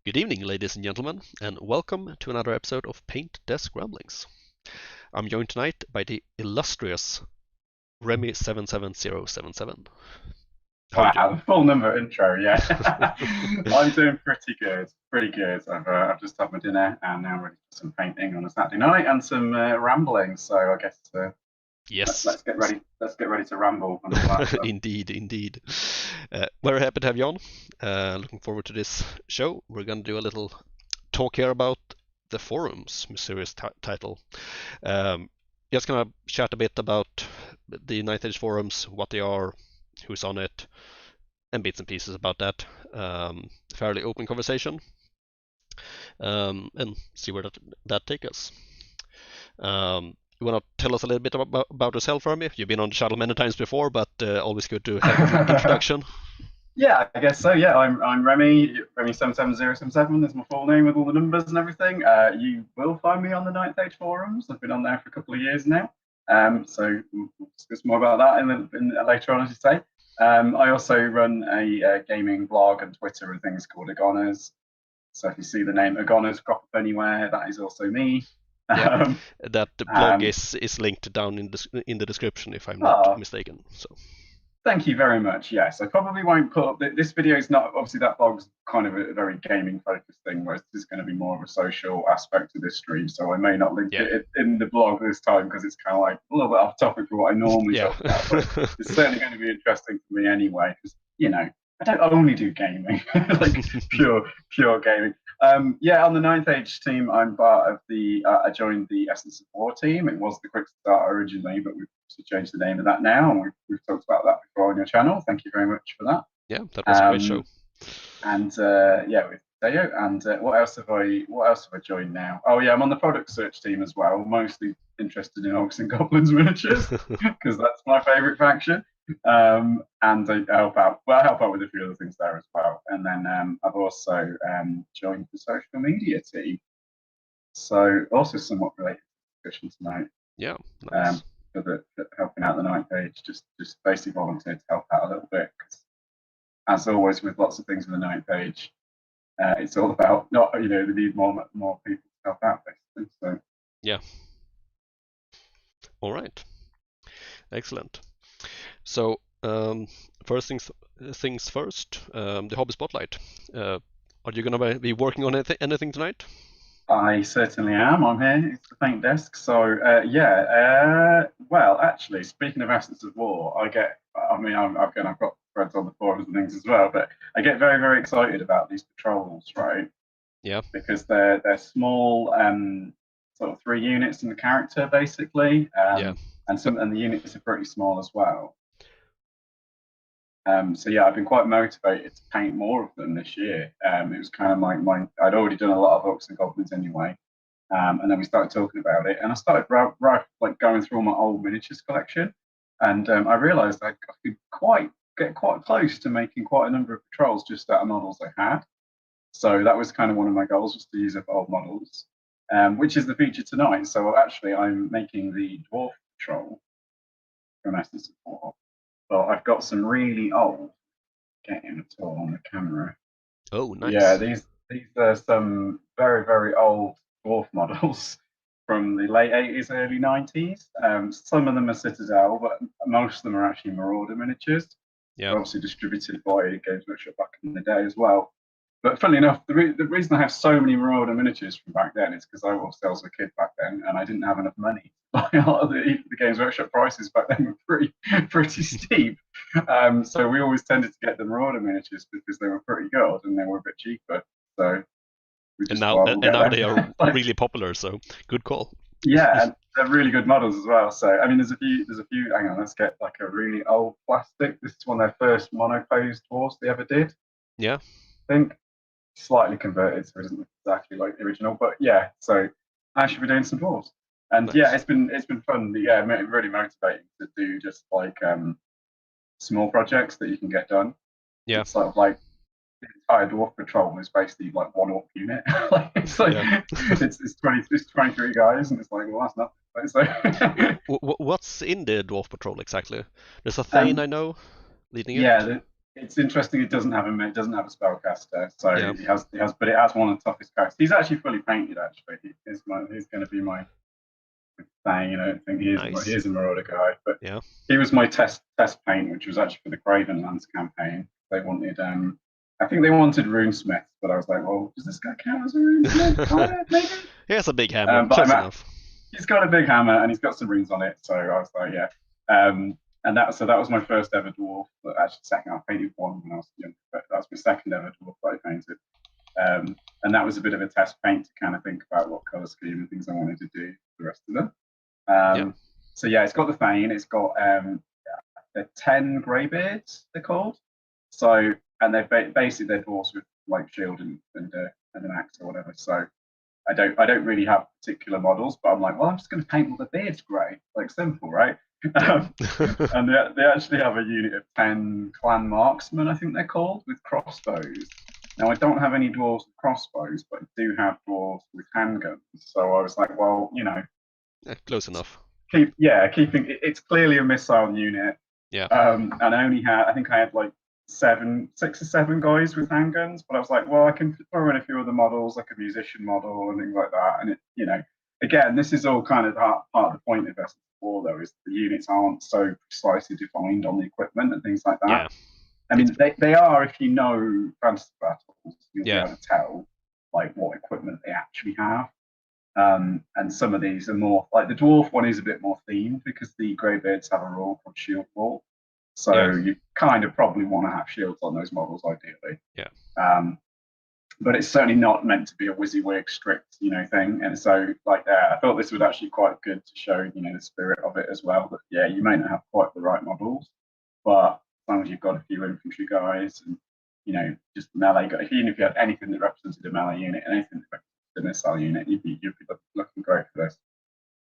Good evening, ladies and gentlemen, and welcome to another episode of Paint Desk Ramblings. I'm joined tonight by the illustrious Remy77077. How are you Wow, doing? the full number intro, yeah. I'm doing pretty good, pretty good. I've just had my dinner and now I'm ready for some painting on a Saturday night and some rambling. So I guess Yes, let's get ready to ramble and all that stuff. indeed, indeed. Very happy to have you on. Looking forward to this show. We're going to do a little talk here about the forums, mysterious title. Um, just gonna chat a bit about the Ninth Age forums, what they are, who's on it, and bits and pieces about that. Fairly open conversation, and see where that takes us. You want to tell us a little bit about yourself, Remy? You've been on the channel many times before, but always good to have an introduction. Yeah, I guess so. Yeah, I'm Remy77077 is my full name with all the numbers and everything. You will find me on the Ninth Age forums. I've been on there for a couple of years now. So we'll discuss more about that later on, as you say. I also run a gaming blog and Twitter and things called Agonas. So if you see the name Agonas crop up anywhere, that is also me. Yeah, Um, that blog um, is linked down in the description if I'm not oh, mistaken. So Thank you very much. Yes, I probably won't put up this video is not obviously that blog's kind of a very gaming focused thing, whereas this is going to be more of a social aspect to this stream. So I may not link yeah, it in the blog this time because it's kind of like a little bit off topic for what I normally yeah, talk about, but it's certainly going to be interesting for me anyway because I don't only do gaming, like pure gaming. Yeah, on the Ninth Age team, I'm part of I joined the Essence of War team. It was the Quick Start originally, but we've changed the name of that now, and we've talked about that before on your channel. Thank you very much for that. yeah. That was a great show. And yeah, with Deo. And what else have I joined now? Oh yeah, I'm on the product search team as well. Mostly interested in Orcs and Goblins miniatures because that's my favorite faction. And I help out. Well, I help out with a few other things there as well. And then I've also joined the social media team. So also somewhat related to discussion tonight. Yeah, Um, nice. for helping out the Ninth Age, just basically volunteered to help out a little bit. As always with lots of things in the Ninth Age, it's all about not they need more people to help out basically. So Yeah, all right, excellent. So first things first, the hobby spotlight. Are you gonna be working on anything tonight? I certainly am. I'm here. It's the paint desk. So yeah. Well, actually, speaking of Essence of War, I get. I mean, I've got threads on the forums and things as well, but I get very very excited about these patrols, right? Yeah, Because they're small, sort of 3 units in the character basically, yeah. and the units are pretty small as well. So yeah, I've been quite motivated to paint more of them this year. It was kind of my I'd already done a lot of Orcs and Goblins anyway, and then we started talking about it, and I started like going through all my old miniatures collection, and I realised I could get quite close to making quite a number of patrols just out of models I had. So that was kind of one of my goals was to use up old models, which is the feature tonight. So actually, I'm making the Dwarf Patrol from Essence of War. Well, I've got some really old getting it all on the camera. Oh, Yeah, nice. these are some very very old dwarf models from the late 80s, early 90s. Some of them are Citadel, but most of them are actually Marauder miniatures. Yeah. They're obviously distributed by Games Workshop back in the day as well. But funnily enough, the reason I have so many Marauder miniatures from back then is because I was a kid back then and I didn't have enough money to buy a lot of the Games Workshop prices back then were pretty steep. So we always tended to get the Marauder miniatures because they were pretty good and they were a bit cheaper. So we And just now thought we'll and get now they are them. Like, really popular, so good call. yeah, and they're really good models as well. So I mean, there's a few. Hang on, let's get like a really old plastic. This is one of their first monopose dwarfs they ever did. Yeah, I think slightly converted, so it doesn't look exactly like the original. But yeah, so I should be doing some dwarves. And yeah, nice. it's been fun. Yeah, really motivating to do just like small projects that you can get done. Yeah, It's sort of like the entire dwarf patrol is basically like one orc unit. Like yeah. it's 23 guys, and it's like, well, that's nothing. So What's in the Dwarf Patrol exactly? There's a Thane um, I know leading yeah, it. It's interesting. It doesn't have a spellcaster, so Yeah, but it has one of the toughest characters. He's actually fully painted. Actually, he's going to be my thing. I don't think he nice. is a Marauder guy, but Yeah, he was my test paint, which was actually for the Cravenlands campaign. They wanted I think they wanted runesmiths, but I was like, well, does this guy count as a runesmith? Kind of, maybe. he has a big hammer, But close enough. he's got a big hammer and he's got some runes on it, so I was like, yeah. And that was my first ever dwarf. But actually, second, I painted one when I was young, but that was my second ever dwarf that I painted. And that was a bit of a test paint to kind of think about what color scheme and things I wanted to do for the rest of them. Yeah, So yeah, it's got the Thane. It's got the 10 Greybeards, they're called. So, and they're basically they're dwarves with like shield and an axe or whatever. So I don't really have particular models, but I'm like, well, I'm just going to paint all the beards grey, like simple, right? yeah. And they actually have a unit of 10 clan marksmen, I think they're called, with crossbows. Now I don't have any dwarves with crossbows, but I do have dwarves with handguns. So I was like, well, Yeah, close enough. keeping it's clearly a missile unit. Yeah, And I think I had like 6 or 7 guys with handguns, but I was like, well, I can throw in a few other models, like a musician model and things like that. And again, this is all kind of part of the point of S4 though, is the units aren't so precisely defined on the equipment and things like yeah, that. I mean, they are if you know fantasy battles, you'll be yeah, able to tell like what equipment they actually have. And some of these are more like the dwarf one is a bit more themed because the greybeards have a rule called shield wall. yeah, So you kind of probably want to have shields on those models ideally. yeah, Um, but it's certainly not meant to be a WYSIWYG strict, thing. And so like that, I thought this was actually quite good to show, the spirit of it as well. That yeah, you may not have quite the right models, but as long as you've got a few infantry guys and just melee guys, even if you had anything that represented a melee unit and anything that represented a missile unit, you'd be looking great for this.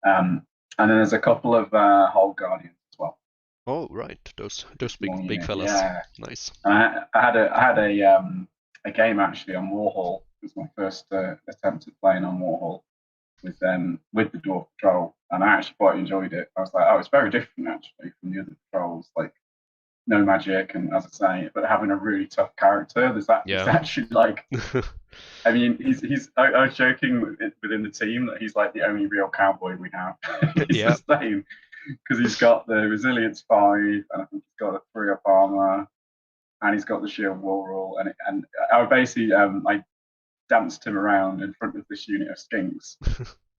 And then there's a couple of Hold Guardians as well. oh right, those big Small big unit, fellas. yeah. Nice. I had a game actually on Warhol. It was my first attempt at playing on Warhol with the Dwarf Patrol, and I actually quite enjoyed it. I was like, oh, it's very different actually from the other patrols, like no magic, and as I say, but having a really tough character. It's Yeah. actually like, I mean, I was joking within the team that he's like the only real cowboy we have. He's Yeah, the same because he's got the resilience 5, and I think he's got a 3 up armor, and he's got the shield wall rule, and I basically I danced him around in front of this unit of skinks,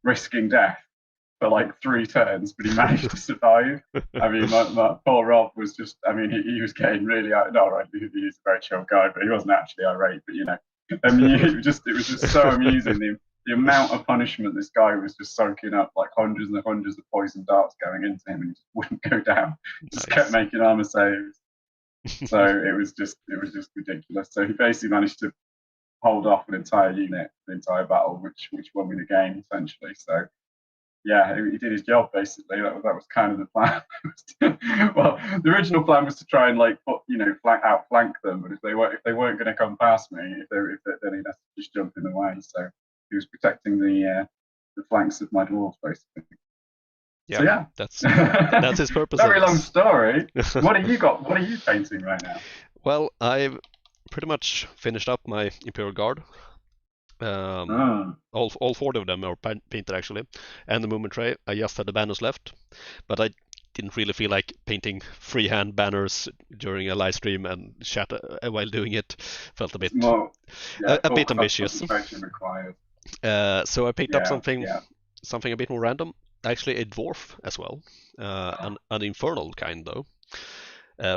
risking death for like 3 turns, but he managed to survive. I mean, my poor Rob was just, I mean, he was getting really, no, right, he's a very chill guy, but he wasn't actually irate, but I mean, it was just so amusing. The amount of punishment this guy was just soaking up, like hundreds and hundreds of poison darts going into him, and he just wouldn't go down. Just kept nice. making armor saves. So it was just ridiculous. So he basically managed to hold off an entire unit, the entire battle, which won me the game essentially. So yeah, he did his job basically. That was kind of the plan. Well, the original plan was to try and like outflank them, but if they weren't going to come past me, then he'd have to just jump in the way. So he was protecting the flanks of my dwarves basically. Yeah, So yeah, that's his purpose. Very long story. What have you got? What are you painting right now? Well, I've pretty much finished up my Imperial Guard. All 4 of them are painted actually, and the movement tray. I just had the banners left, but I didn't really feel like painting freehand banners during a live stream and chat while doing it. Felt a bit a bit ambitious. Required. So I picked up something Yeah. a bit more random. Actually, a dwarf as well, an infernal kind though.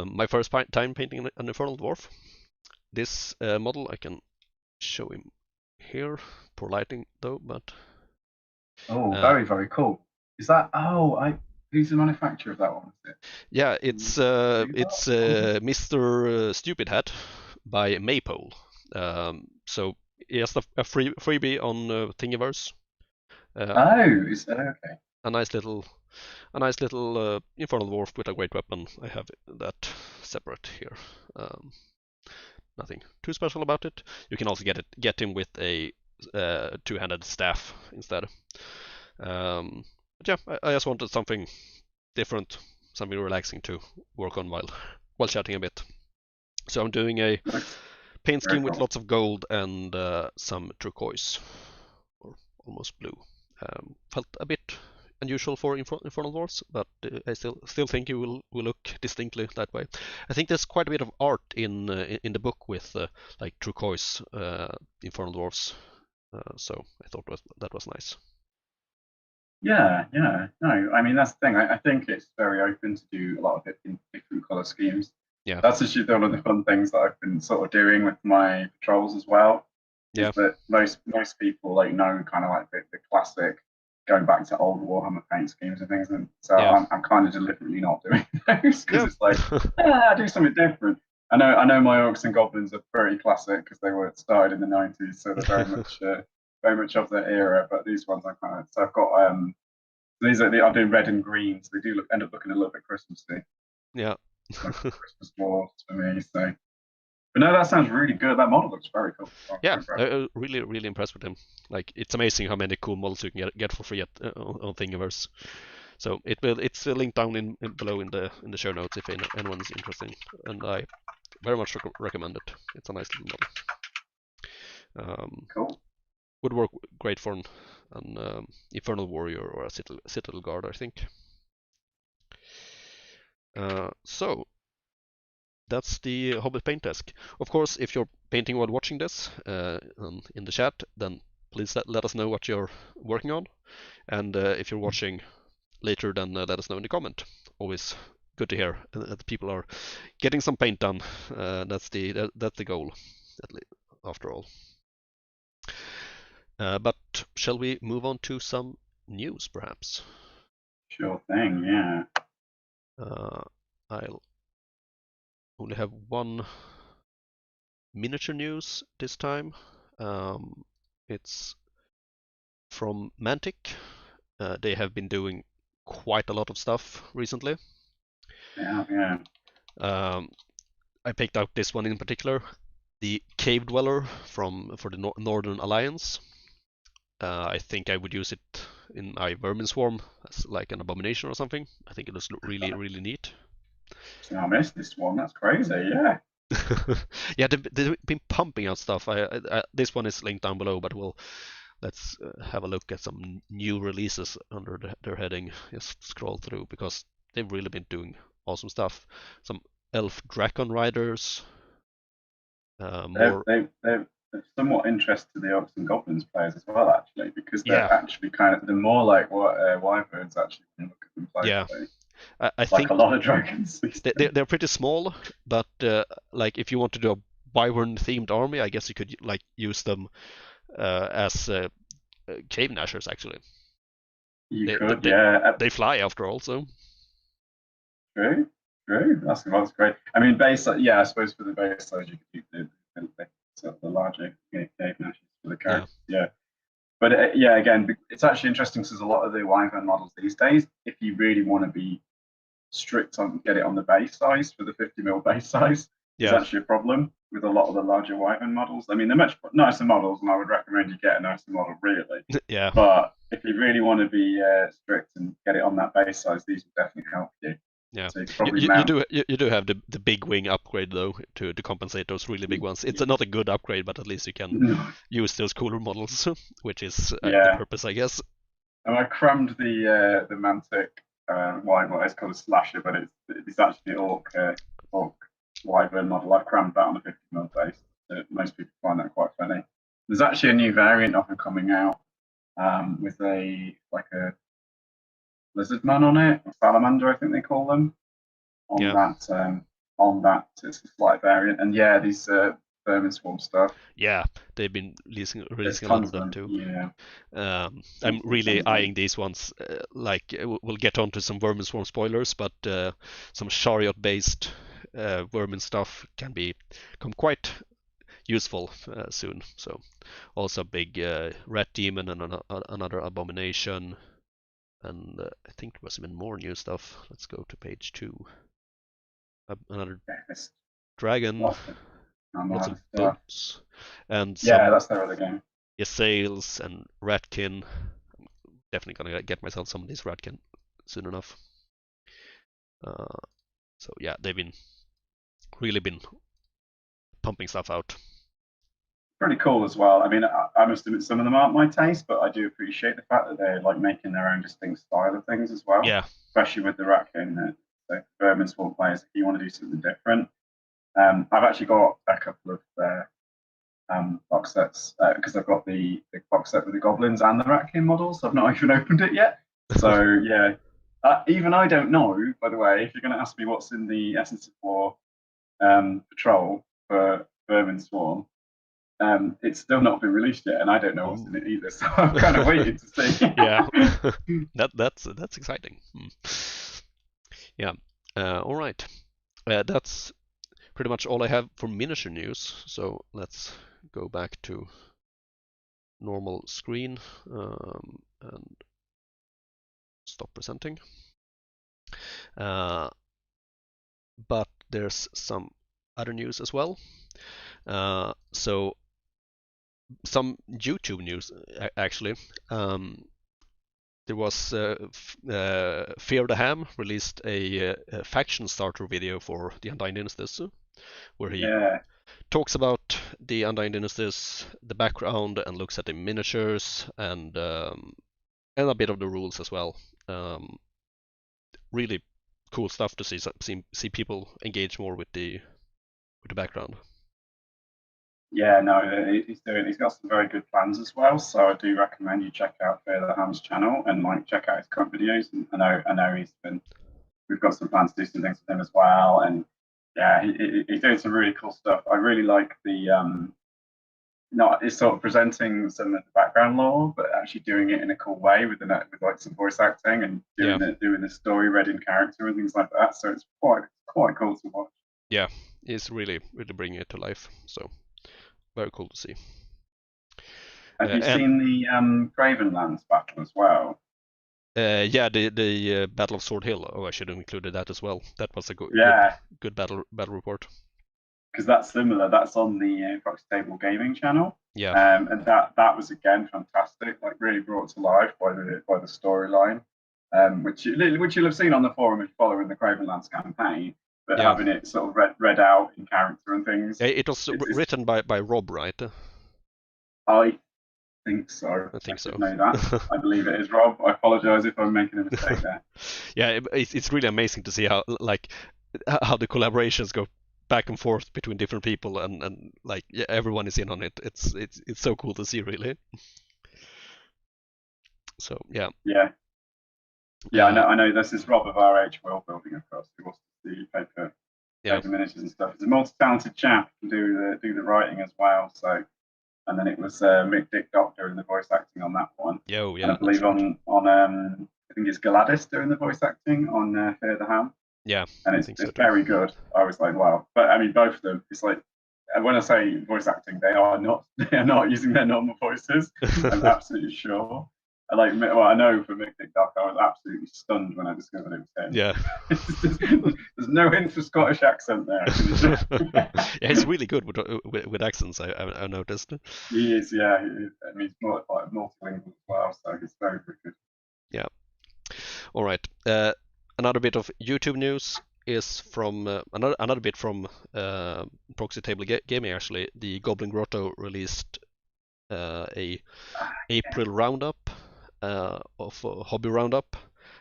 My first time painting an infernal dwarf. This model I can show him here. Poor lighting though, but very very cool. Is that who's the manufacturer of that one? Is it? Yeah, it's Mr. Stupid Hat by Maypole. So he has a freebie on Thingiverse. Okay. A nice little infernal dwarf with a great weapon. I have that separate here. Nothing too special about it. You can also get him with a 2-handed staff instead. But yeah, I just wanted something different, something relaxing to work on while chatting a bit. So I'm doing a Looks paint very scheme with cool. lots of gold and some turquoise, or almost blue. Felt a bit unusual for Infernal Dwarves, but I still think it will look distinctly that way. I think there's quite a bit of art in the book with like turquoise Infernal Dwarves, so I thought that was nice. Yeah, yeah. No, I mean that's the thing. I think it's very open to do a lot of it in different color schemes. Yeah, That's actually one of the fun things that I've been sort of doing with my patrols as well. Is yeah, that most people like know kind of like the classic going back to old Warhammer paint schemes and things, and so yeah, I'm kind of deliberately not doing those because yeah, it's like do something different. I know my orcs and goblins are pretty classic because they were started in the '90s, so they're very much of their era. But these ones I kind of so I've got these are I'm doing red and green, so they do end up looking a little bit Christmassy, yeah. like Christmas dwarves for me. So, but no, that sounds really good. That model looks very cool. I'm Yeah, very impressed. really, really impressed with him. Like, it's amazing how many cool models you can get for free on Thingiverse. So it's linked down in below in the show notes if anyone is interested, and I very much recommend it. It's a nice little model. Cool. Would work great for an Infernal Warrior or a Citadel Guard, I think. So that's the Hobbit paint desk. Of course, if you're painting while watching this in the chat, then please let us know what you're working on. And if you're watching later, then let us know in the comment. Always good to hear that people are getting some paint done. That's the goal, after all. But shall we move on to some news, perhaps? Sure thing. Yeah. I'll only have one miniature news this time. It's from Mantic. They have been doing quite a lot of stuff recently. Yeah. Yeah. Um, I picked out this one in particular, the Cave Dweller for the Northern Alliance. I think I would use it in my Vermin Swarm as like an abomination or something. I think it looks really, really neat. So I missed this one. That's crazy. Yeah. Yeah, they've been pumping out stuff. This one is linked down below, but let's have a look at some new releases under their heading. Just scroll through because they've really been doing awesome stuff. Some Elf Dracon Riders, They're, more. they they're, they're somewhat interested to the Orcs and Goblins players as well, actually, because Yeah, they're actually they're more like what Wyverns actually when you look at them play yeah. today. I Like think a lot of dragons these days. they're pretty small, but like if you want to do a Wyvern themed army, I guess you could like use them as cave gnashers. Actually, You they, could, they yeah. they fly after all, so True, true. That's great. I mean, yeah. I suppose for the base size, you could keep the larger cave meshes for the yeah, characters. Yeah, but yeah, again, it's actually interesting because a lot of the Wyvern models these days, if you really want to be strict on get it on the base size for the 50 mil base size, is yeah, actually a problem with a lot of the larger Wyvern models. I mean, they're much nicer models, and I would recommend you get a nicer model, really. yeah. But if you really want to be strict and get it on that base size, these will definitely help you. Yeah, So you could you, probably you, you mount. do you do have the big wing upgrade though to compensate those really big ones. It's not a good upgrade, but at least you can use those cooler models, which is the Yeah, purpose, I guess. and I crammed the Mantic Wyvern. It's called a slasher, but it's actually orc Wyvern model. I've crammed that on a 50 mil base. Most people find that quite funny. There's actually a new variant of them coming out with a lizard man on it, or salamander, I think they call them. On Yeah, that, it's a slight variant, and yeah, these vermin swarm stuff. yeah, they've been There's releasing a lot tons of of them them. too. Yeah, I'm really tons of them. eyeing these ones. Like we'll get onto some Vermin Swarm spoilers, but some chariot-based Vermin stuff can become quite useful soon. So also big rat demon and another abomination, and I think there was even more new stuff. Let's go to page 2. Another Yeah, there's dragon, lots lots of of stuff. boats, and Yeah, some that's their other game. sails and ratkin. Definitely gonna get myself some of these ratkin soon enough. Uh, so yeah, they've been really been pumping stuff out. Pretty cool as well. I mean, I must admit some of them aren't my taste, but I do appreciate the fact that they're like making their own distinct style of things as well. Yeah. Especially with the raccoon. So Vermin Swarm players, if you want to do something different, I've actually got a couple of box sets because I've got the box set with the goblins and the raccoon models. I've not even opened it yet. So yeah, even I don't know. By the way, if you're going to ask me what's in the Essence of War patrol for Vermin Swarm. It's still not been released yet, and I don't know what's in it either. So I'm kind of waiting to see. Yeah, that's exciting. Yeah. All right. That's pretty much all I have for miniature news. So let's go back to normal screen and stop presenting. But there's some other news as well. So some YouTube news actually. There was Fear the Ham released a faction starter video for the Undying Dynasties, where he talks about the Undying Dynasties, the background, and looks at the miniatures and a bit of the rules as well. Really cool stuff to see people engage more with the background. Yeah, no, he's got some very good plans as well. So I do recommend you check out Fear the Ham's channel and like check out his current videos. And I know we've got some plans to do some things with him as well. And yeah, he's doing some really cool stuff. I really like the it's sort of presenting some of the background lore, but actually doing it in a cool way with like some voice acting and doing the story read in character and things like that. So it's quite cool to watch. Yeah, he's really bringing it to life. So very cool to see. Have you seen the Gravenlands battle as well? Yeah, the Battle of Sword Hill. Oh, I should have included that as well. That was a good battle report. Because that's similar. That's on the Proxy Table Gaming channel. Yeah. And that was again fantastic. Like really brought to life by the storyline, which you'll have seen on the forum if following the Gravenlands campaign. But having it sort of read out in character and things. Yeah, it was written by Rob, right? I think so. I think so. Know that. I believe it is Rob. I apologise if I'm making a mistake there. Yeah, it's really amazing to see how the collaborations go back and forth between different people and like everyone is in on it. It's so cool to see, really. So yeah. Yeah, I know. This is Rob of RH World Building, of course. He wants to see paper miniatures and stuff. He's a multi-talented chap. He can do the writing as well. So, and then it was Mick Dick Doctor in the voice acting on that one. Yeah. And I believe on I think it's Galadis doing the voice acting on Fear the Ham. Yeah, and it's very good. I was like, wow. But I mean, both of them. It's like when I say voice acting, they are not using their normal voices. I'm absolutely sure. I know for Mick Dick Duck, I was absolutely stunned when I discovered it was him. Yeah. There's no hint of Scottish accent there. Yeah, he's really good with accents, I noticed. He is, yeah. I mean, he's more like multilingual as well, so he's very, very good. Yeah. All right. Another bit of YouTube news is from another bit from Proxy Table Gaming, actually. The Goblin Grotto released a April roundup of hobby roundup.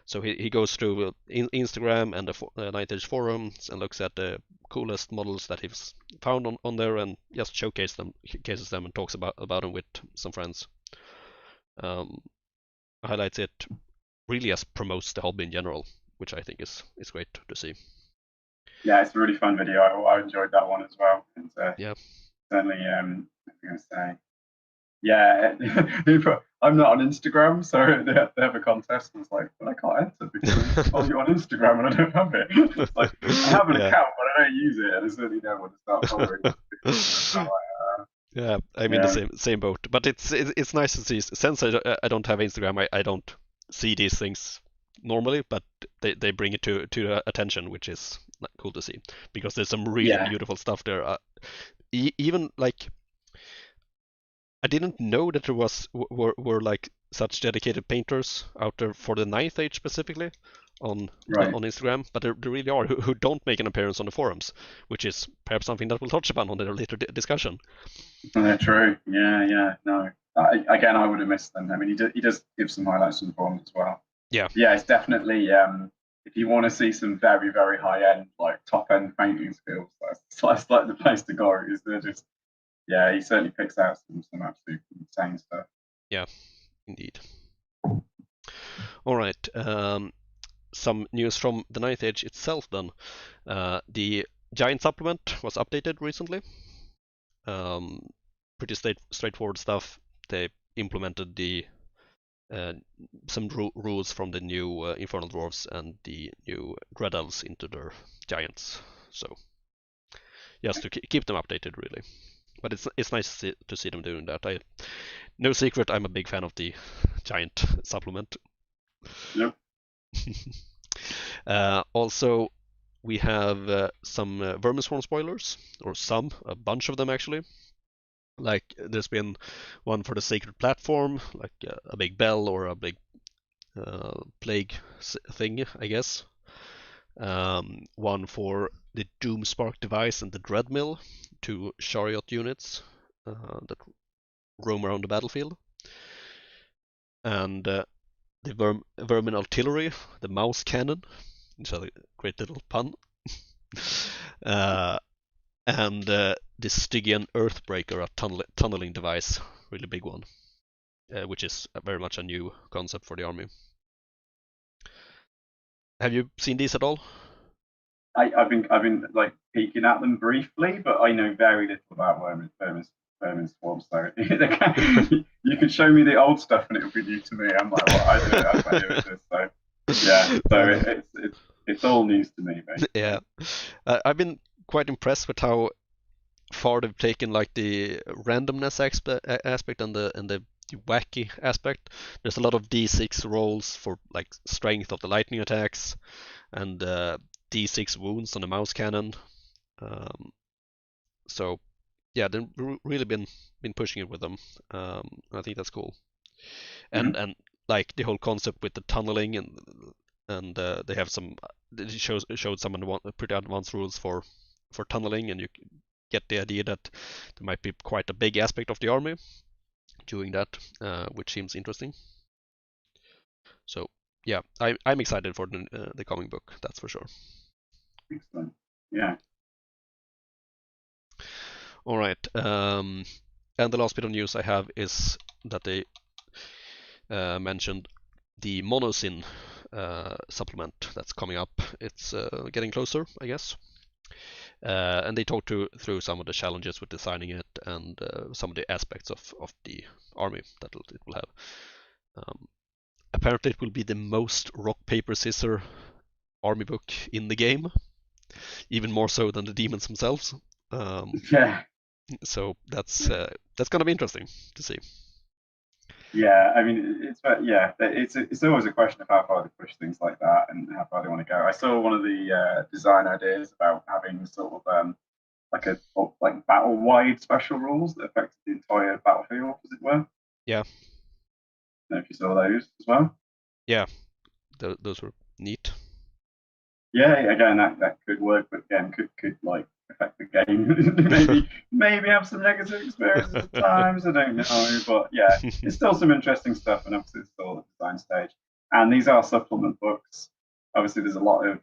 So he goes through Instagram and the Night Age forums and looks at the coolest models that he's found on there and just showcases them and talks about them with some friends. Highlights it, really just promotes the hobby in general, which I think is great to see. Yeah, it's a really fun video. I enjoyed that one as well. And, certainly, I'm going to say, yeah, I'm not on Instagram, so they have a contest, and it's like, well, I can't enter because I follow you on Instagram and I don't have it. It's like, I have an account, but I don't use it, and I certainly don't want to start following. Yeah, I'm in the same boat, but it's nice to see. Since I don't have Instagram, I don't see these things normally, but they bring it to attention, which is cool to see because there's some really beautiful stuff there. Even like I didn't know that there were like such dedicated painters out there for the 9th Age specifically. on Right. on Instagram, but there really are who don't make an appearance on the forums, which is perhaps something that we'll touch upon on the later discussion. True. Yeah, yeah. No. Again, I would have missed them. I mean, he does give some highlights from the forums as well. Yeah. Yeah, it's definitely if you want to see some very, very high end, like top end painting skills, that's like the place to go. Is they're just yeah, he certainly picks out some absolute insane stuff. Yeah, indeed. All right. Some news from the Ninth Age itself then. The Giant supplement was updated recently. Pretty straightforward stuff. They implemented the some rules from the new Infernal Dwarves and the new Dread Elves into their Giants. So just to keep them updated, really. But it's nice to see them doing that. No secret, I'm a big fan of the Giant supplement. Yep. Also, we have some Vermisworn spoilers, or a bunch of them actually. Like there's been one for the Sacred Platform, like a big bell or a big plague thing, I guess. One for the Doomspark device and the Dreadmill, two chariot units that roam around the battlefield. And the Vermin Artillery, the Mouse Cannon, which is a great little pun. And the Stygian Earthbreaker, a tunneling device, really big one, which is very much a new concept for the army. Have you seen these at all? I've been like peeking at them briefly, but I know very little about Vermin Swarm. So you could show me the old stuff and it would be new to me. I'm like, well, I don't know what this is. So yeah, so it's all news to me, basically. Yeah, I've been quite impressed with how far they've taken like the randomness aspect and the wacky aspect. There's a lot of D6 rolls for like strength of the lightning attacks and D6 wounds on the mouse cannon. So yeah, they've really been pushing it with them. I think that's cool. And like the whole concept with the tunneling and they have some it showed some pretty advanced rules for tunneling, and you get the idea that there might be quite a big aspect of the army doing that, which seems interesting. So yeah, I'm excited for the coming book, that's for sure. Excellent. Yeah. All right. And the last bit of news I have is that they mentioned the Monosyn supplement that's coming up. It's getting closer, I guess. And they talked through some of the challenges with designing it and some of the aspects of the army that it will have. Apparently, it will be the most rock paper scissor army book in the game, even more so than the demons themselves. Yeah. So that's going to be interesting to see. Yeah, I mean, it's always a question of how far they push things like that and how far they want to go. I saw one of the design ideas about having sort of like battle wide special rules that affected the entire battlefield, as it were. Yeah. I don't know if you saw those as well. Yeah, those were neat. Yeah, again, that could work, but again, could like affect the game. maybe have some negative experiences at times. I don't know, but yeah, it's still some interesting stuff, and obviously it's still at the design stage. And these are supplement books. Obviously, there's a lot of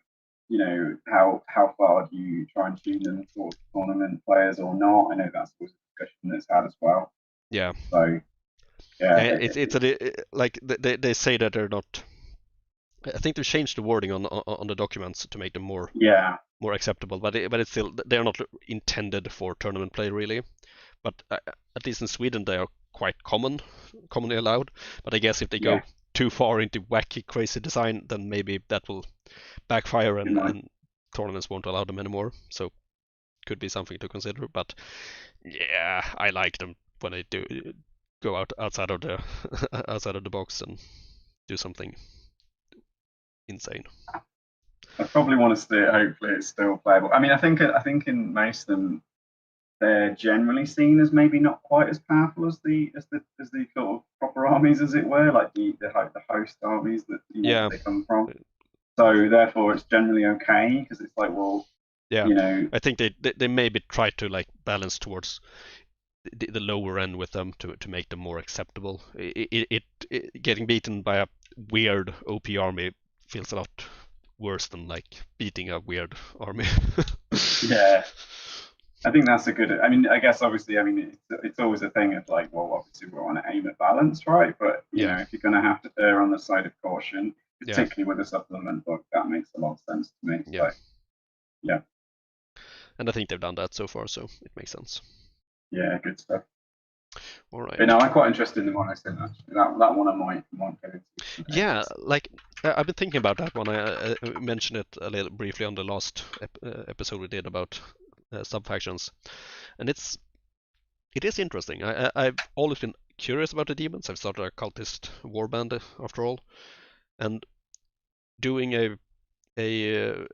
how far do you try and tune them for tournament players or not? I know that's always a discussion that's had as well. Yeah. So yeah, it's like they say that they're not. I think they changed the wording on the documents to make them more acceptable, but it's still they're not intended for tournament play really. But at least in Sweden they are quite commonly allowed. But I guess if they go too far into wacky, crazy design, then maybe that will backfire and tournaments won't allow them anymore. So could be something to consider. But yeah, I like them when they do go outside of the box and do something insane. I probably want to see it. Hopefully, it's still playable. I mean, I think in most of them, they're generally seen as maybe not quite as powerful as the sort of proper armies, as it were, like the host armies that they come from. So therefore, it's generally okay because it's like, well, Yeah, you know, I think they maybe try to like balance towards the lower end with them to make them more acceptable. Getting beaten by a weird OP army feels a lot worse than like beating a weird army. yeah. I think that's a good. I mean, I guess obviously, I mean, it's always a thing of like, well, obviously we want to aim at balance, right? But you Yeah, know, if you're going to have to err on the side of caution, yeah, particularly with a supplement book, that makes a lot of sense to me. yeah. So yeah, And I think they've done that so far, so it makes sense. yeah, good stuff. All But right. no, I'm quite interested in the one I said actually. That one I might go into. Yeah, like I've been thinking about that one. I mentioned it a little briefly on the last episode we did about sub factions, and it is interesting. I've always been curious about the demons. I've started a cultist warband after all, and doing a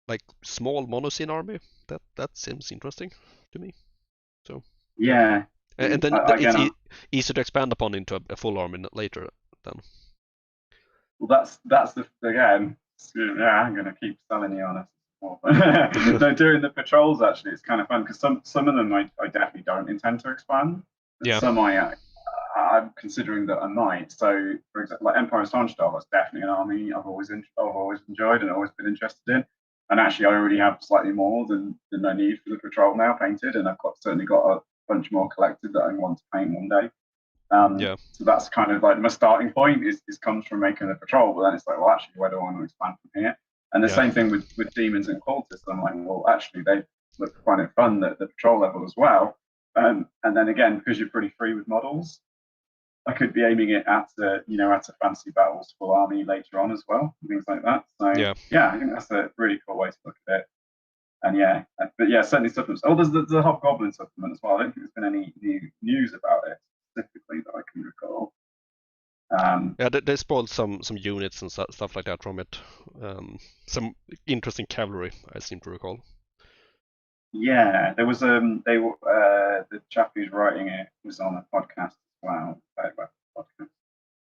like small monoscene army that seems interesting to me. So yeah, Yeah, I and mean, then again, easy to expand upon into a full army later. Then well, that's the again. Yeah, I'm gonna keep selling you on it. No, during the patrols actually, it's kind of fun because some of them I definitely don't intend to expand, but yeah, some I'm considering that I might. So, for example, like Empire Star, that's definitely an army I've always enjoyed and always been interested in. And actually, I already have slightly more than I need for the patrol now painted, and I've certainly got a bunch more collected that I want to paint one day. yeah, So that's kind of like my starting point is comes from making the patrol, but then it's like, well, actually, where do I want to expand from here? And the yeah, same thing with demons and cultists. I'm like, well, actually, they look quite fun at the patrol level as well. And then again, because you're pretty free with models, I could be aiming it at at a fancy battles full army later on as well, things like that. So yeah. yeah, I think that's a really cool way to look at it. And yeah, but yeah, certainly supplements. Oh, there's the Hobgoblin supplement as well. I don't think there's been any new news about it specifically that I can recall. Yeah, they spoiled some units and stuff like that from it. Some interesting cavalry, I seem to recall. Yeah, there was the chap who's writing it was on a podcast as well. Podcast.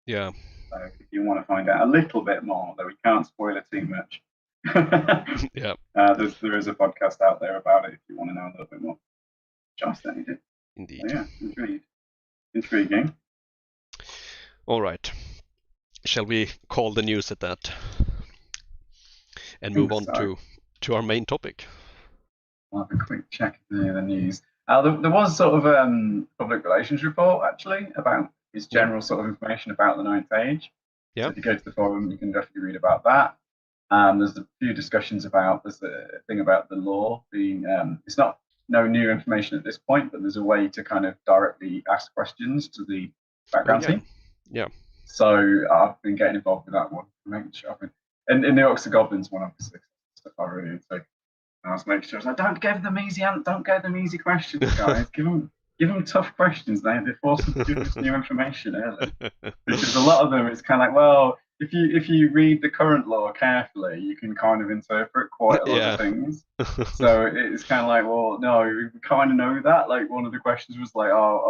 Yeah, So if you want to find out a little bit more, though we can't spoil it too much. yeah, There is a podcast out there about it if you want to know a little bit more. Just certainly did. So indeed. yeah, intriguing. All right. Shall we call the news at that I and move think on so. to our main topic? I'll have a quick check of the news. There was sort of public relations report actually about his Yeah, general sort of information about the Ninth Age. yeah, So if you go to the forum, you can definitely read about that. There's a few discussions about there's a thing about the law being it's not no new information at this point, but there's a way to kind of directly ask questions to the oh background yeah, team. yeah, So I've been getting involved with that one, making sure I've been in the Orcs and Goblins one, obviously stuff I really take. I was making sure I was like, don't give them easy questions, guys. Give them tough questions. They're forcing to give us new information early because a lot of them it's kind of like, well, if you read the current law carefully, you can kind of interpret quite a lot of yeah, things. So it's kind of like, well, no, we kind of know that. Like one of the questions was like, are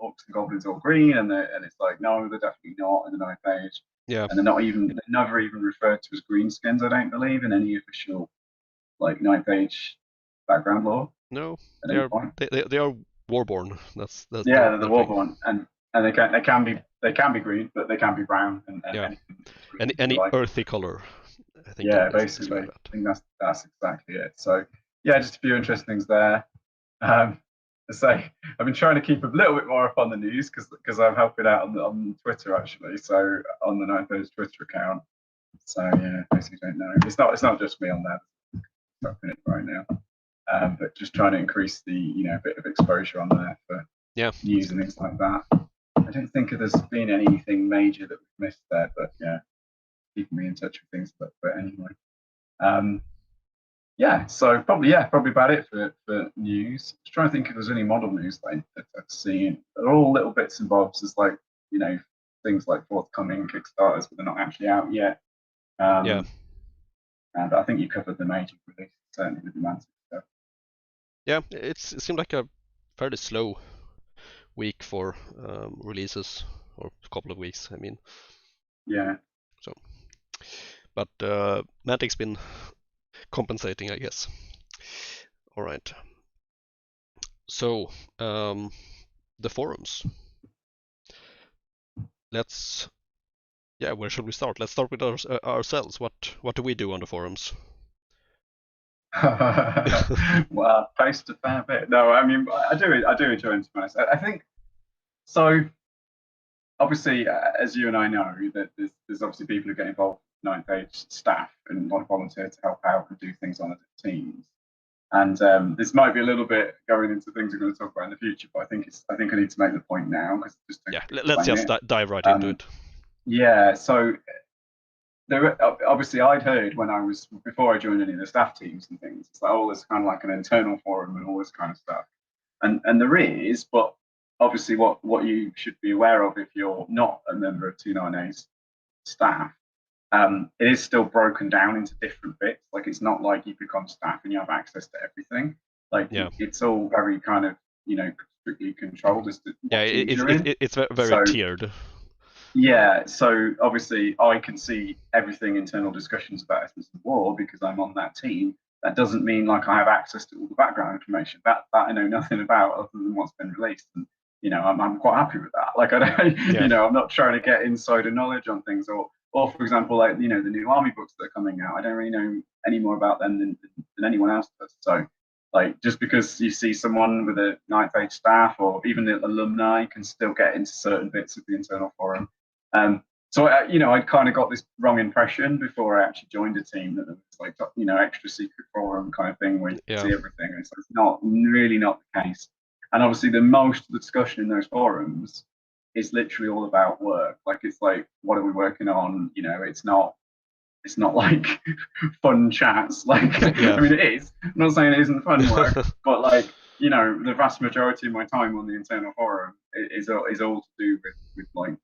orcs and goblins all green? And it's like, no, they're definitely not in the Ninth Age. yeah. And they're never even referred to as greenskins, I don't believe, in any official like Ninth Age background law No, at they any are point. they are warborn. That's Yeah, they're the their thing. Warborn, and they can be green, but they can be brown and Yeah, anything green if you any like. earthy color. I think Yeah, is basically, described I that. think that's exactly it. So yeah, just a few interesting things there. To say, I've been trying to keep a little bit more up on the news because I'm helping out on Twitter actually. So on the Ninth Age Twitter account. So yeah, in case you don't know, it's not just me on that. I'm up in it right now. But just trying to increase the bit of exposure on there for Yeah, that's news and good. things like that. I don't think there's been anything major that we've missed there, but yeah, keeping me in touch with things. But anyway, um, yeah. So probably about it for news. Just trying to think if there's any model news that I've seen. They're all little bits and bobs. There's like things like forthcoming Kickstarters, but they're not actually out yet. Yeah, And I think you covered the major releases certainly with the Mantic stuff. yeah. It seemed like a fairly slow week for releases, or a couple of weeks. I mean, Yeah. so but Mantic's been compensating, I guess. All right. So, the forums. Where should we start? Let's start with ourselves. What do we do on the forums? Well, I post a fair bit. No, I mean, I do enjoy them, to be honest. I think so. Obviously, as you and I know, that there's obviously people who get involved with ninth age staff and like volunteer to help out and do things on the teams. And this might be a little bit going into things we're going to talk about in the future, but I think I need to make the point now because just let's just dive right into it. Yeah, so obviously I'd heard when I was before I joined any of the staff teams and things. It's like there's kind of like an internal forum and all this kind of stuff, and there is, but obviously what you should be aware of if you're not a member of 29A's staff, it is still broken down into different bits. Like it's not like you become staff and you have access to everything. Like it's all very kind of strictly controlled as to it's very tiered. Yeah, so obviously I can see everything internal discussions about Essence of War because I'm on that team. That doesn't mean like I have access to all the background information. That I know nothing about other than what's been released. And I'm quite happy with that. Like I don't, I'm not trying to get insider knowledge on things or for example, like the new army books that are coming out. I don't really know any more about them than anyone else does. So like just because you see someone with a ninth age staff or even the alumni can still get into certain bits of the internal forum. So I'd kind of got this wrong impression before I actually joined a team that it was like extra secret forum kind of thing where you see everything. And so it's not the case. And obviously the most of the discussion in those forums is literally all about work. Like it's like, what are we working on? It's not like fun chats. Like I mean, it is. I'm not saying it isn't fun work, but like the vast majority of my time on the internal forum is all to do with like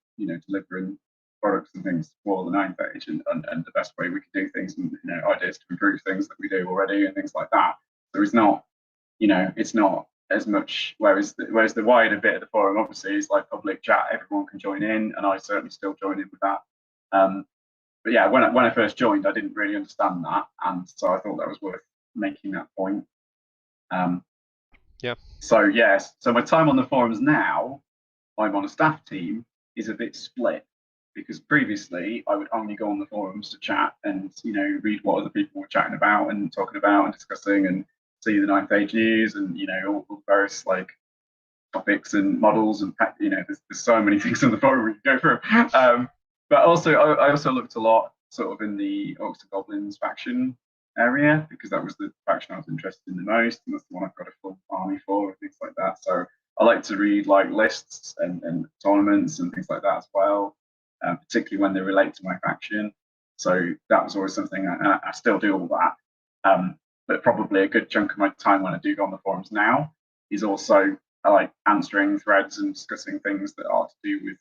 delivering products and things for the ninth age and the best way we can do things and ideas to improve things that we do already and things like that. So it's not it's not as much. Whereas the wider bit of the forum obviously is like public chat. Everyone can join in, and I certainly still join in with that. But yeah, when I first joined, I didn't really understand that, and so I thought that was worth making that point. So yes, so my time on the forums now, I'm on a staff team, is a bit split because previously I would only go on the forums to chat and read what other people were chatting about and talking about and discussing and see the ninth age news and all the various like topics and models and there's so many things on the forum we can go through. But also I also looked a lot sort of in the Orcs and Goblins faction area because that was the faction I was interested in the most and that's the one I've got a full army for and things like that. So I like to read like lists and tournaments and things like that as well, particularly when they relate to my faction. So that was always something I still do all that. But probably a good chunk of my time when I do go on the forums now is also like answering threads and discussing things that are to do with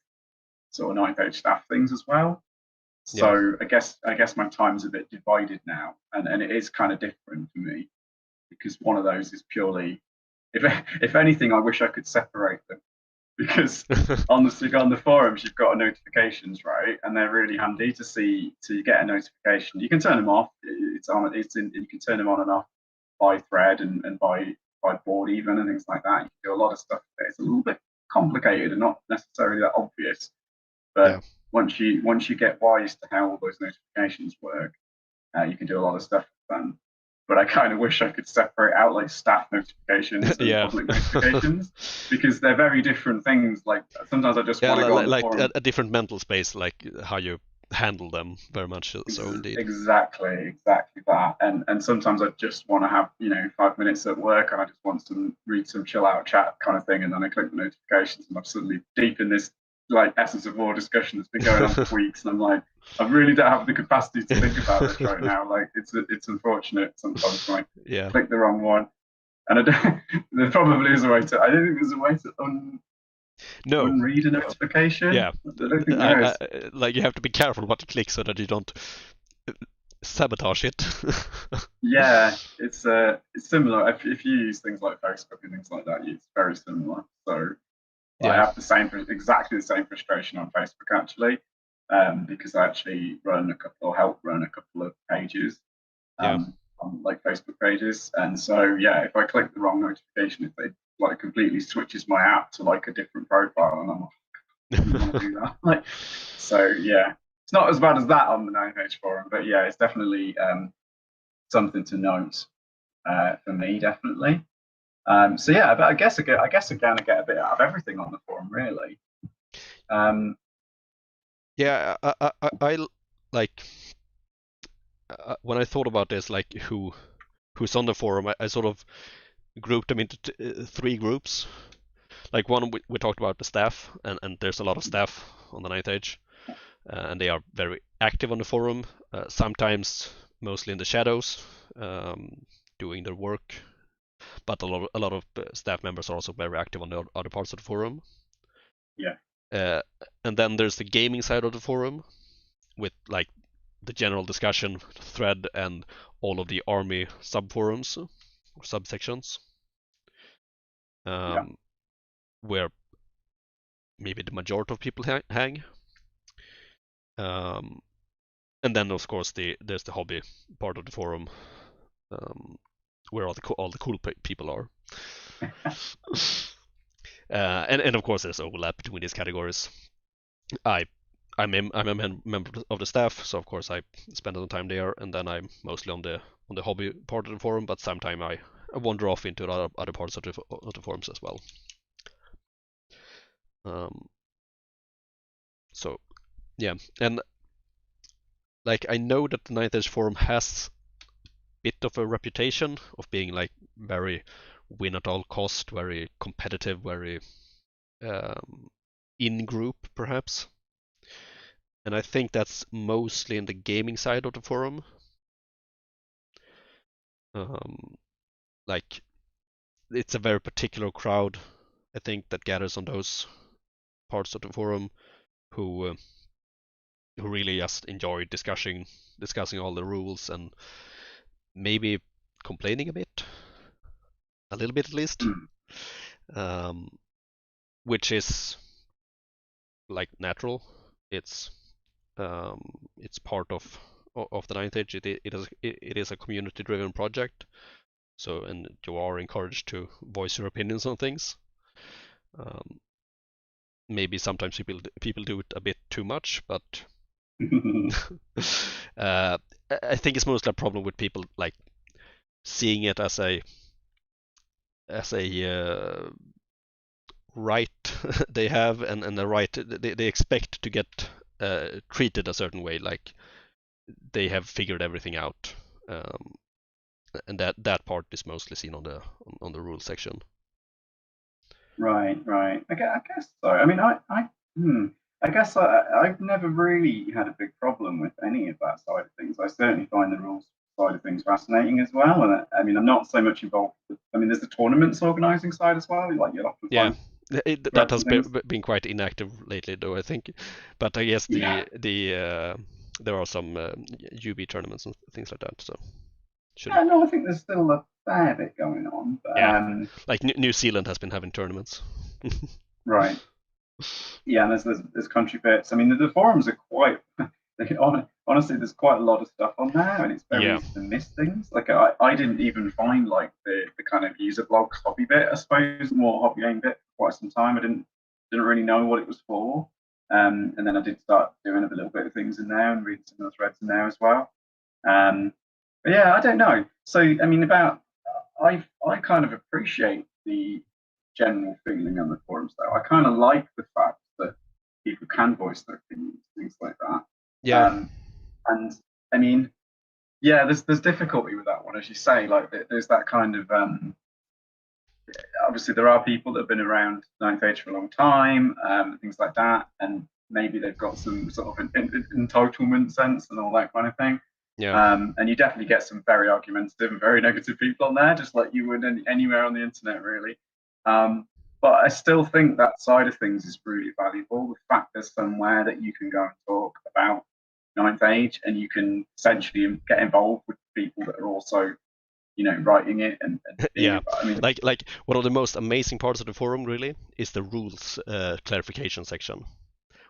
sort of ninth age staff things as well. So I guess my time's a bit divided now, and it is kind of different for me because one of those is purely, if anything, I wish I could separate them because on the forums you've got notifications, right, and they're really handy to see. So you get a notification, you can turn them off. You can turn them on and off by thread and by board even and things like that. You can do a lot of stuff. It's a little bit complicated and not necessarily that obvious, but once you get wise to how all those notifications work, you can do a lot of stuff with them. But I kind of wish I could separate out like staff notifications and public notifications because they're very different things. Like sometimes I just want to go on the forum. A different mental space, like how you handle them very much. So indeed, exactly that. And sometimes I just want to have 5 minutes at work and I just want to read some chill out chat kind of thing, and then I click the notifications and I'm suddenly deep in this like Essence of War discussion that's been going on for weeks, and I'm like, I really don't have the capacity to think about this right now. Like it's unfortunate sometimes when I click the wrong one, and there probably is a way to. I don't think there's a way to unread a notification. Yeah, I don't think there is. Like you have to be careful what to click so that you don't sabotage it. Yeah, it's similar. If you use things like Facebook and things like that, it's very similar. So I have exactly the same frustration on Facebook actually. because I actually help run a couple of pages, Yeah. on like Facebook pages. And so yeah, if I click the wrong notification, it like completely switches my app to like a different profile, and I'm like, I didn't want to do that. Like, so yeah, it's not as bad as that on the 9H forum, but yeah, it's definitely something to note for me, definitely. So yeah, but I guess again, I get a bit out of everything on the forum, really. Yeah, I like when I thought about this, like who's on the forum, I sort of grouped them into three groups. Like one, we talked about the staff, and there's a lot of staff on the Ninth Age, and they are very active on the forum. Sometimes mostly in the shadows, doing their work, but a lot of staff members are also very active on the other parts of the forum. Yeah. And then there's the gaming side of the forum, with like the general discussion thread and all of the army subforums or subsections, Yeah. where maybe the majority of people hang. And then of course there's the hobby part of the forum, where all the cool people are. And of course there's overlap between these categories. I'm a member of the staff, so of course I spend some time there, and then I'm mostly on the hobby part of the forum, but sometimes I wander off into other parts of the forums as well. So yeah, and like I know that the Ninth Age forum has a bit of a reputation of being like very win at all cost, very competitive, very in group perhaps. And I think that's mostly in the gaming side of the forum. Like it's a very particular crowd, I think, that gathers on those parts of the forum who really just enjoy discussing all the rules and maybe complaining a little bit at least, um, which is like natural. It's it's part of the Ninth Age. It is a community driven project. So, and you are encouraged to voice your opinions on things. Maybe sometimes people do it a bit too much, but I think it's mostly a problem with people like seeing it as a right they have, and a right they expect to get treated a certain way, like they have figured everything out, and that part is mostly seen on the rules section. Right, right. I guess so. I mean, I guess I've never really had a big problem with any of that side of things. I certainly find the rules side of things fascinating as well. And I mean, I'm not so much involved. I mean, there's the tournaments organizing side as well. Like you'll often Yeah, find that threats has and things. been quite inactive lately, though, I think. But I guess Yeah. there are some UB tournaments and things like that. So Yeah, shouldn't. no, I think there's still a fair bit going on. But Yeah, like New Zealand has been having tournaments. right. Yeah, and there's country bits. I mean, the forums are quite. Honestly, there's quite a lot of stuff on there, and it's very Yeah, easy to miss things. Like I didn't even find like the kind of user blogs hobby bit. I suppose more hobby game bit for quite some time. I didn't really know what it was for. And then I did start doing a little bit of things in there and reading some of the threads in there as well. But yeah, I don't know. So I mean, I kind of appreciate the general feeling on the forums though. I kind of like the fact that people can voice their opinions, things like that. yeah, Um, and I mean, yeah, there's difficulty with that one, as you say. Like there's that kind of obviously there are people that have been around Ninth Age for a long time, things like that, and maybe they've got some sort of entitlement sense and all that kind of thing. yeah, And you definitely get some very argumentative and very negative people on there, just like you would anywhere on the internet, really. But I still think that side of things is really valuable. The fact there's somewhere that you can go and talk about Ninth Age, and you can essentially get involved with people that are also, writing it and being. yeah. I mean, Like one of the most amazing parts of the forum really is the rules clarification section,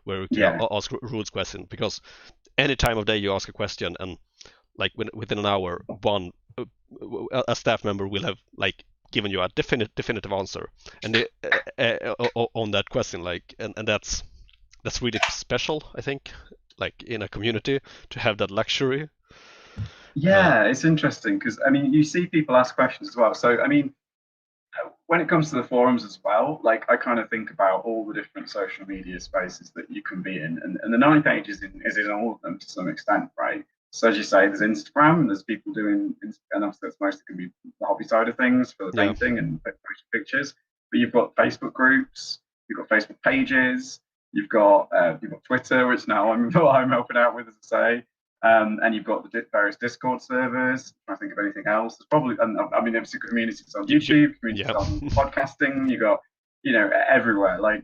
where you can Yeah. ask rules question, because any time of day you ask a question, and like within an hour, a staff member will have like given you a definitive answer, and on that question, like, and that's really special, I think, like in a community, to have that luxury. Yeah, it's interesting because I mean, you see people ask questions as well. So I mean, when it comes to the forums as well, like I kind of think about all the different social media spaces that you can be in, and the 9th Age is in all of them to some extent, right? So as you say, there's Instagram, and there's people doing, and obviously that's mostly going to be the hobby side of things for the Yeah, painting and posting pictures. But you've got Facebook groups, you've got Facebook pages, you've got Twitter, which now I'm helping out with, as I say. And you've got the various Discord servers. I'm trying to think of anything else. There's probably, and I mean, obviously communities on YouTube, communities yeah, on podcasting. You got, everywhere. Like,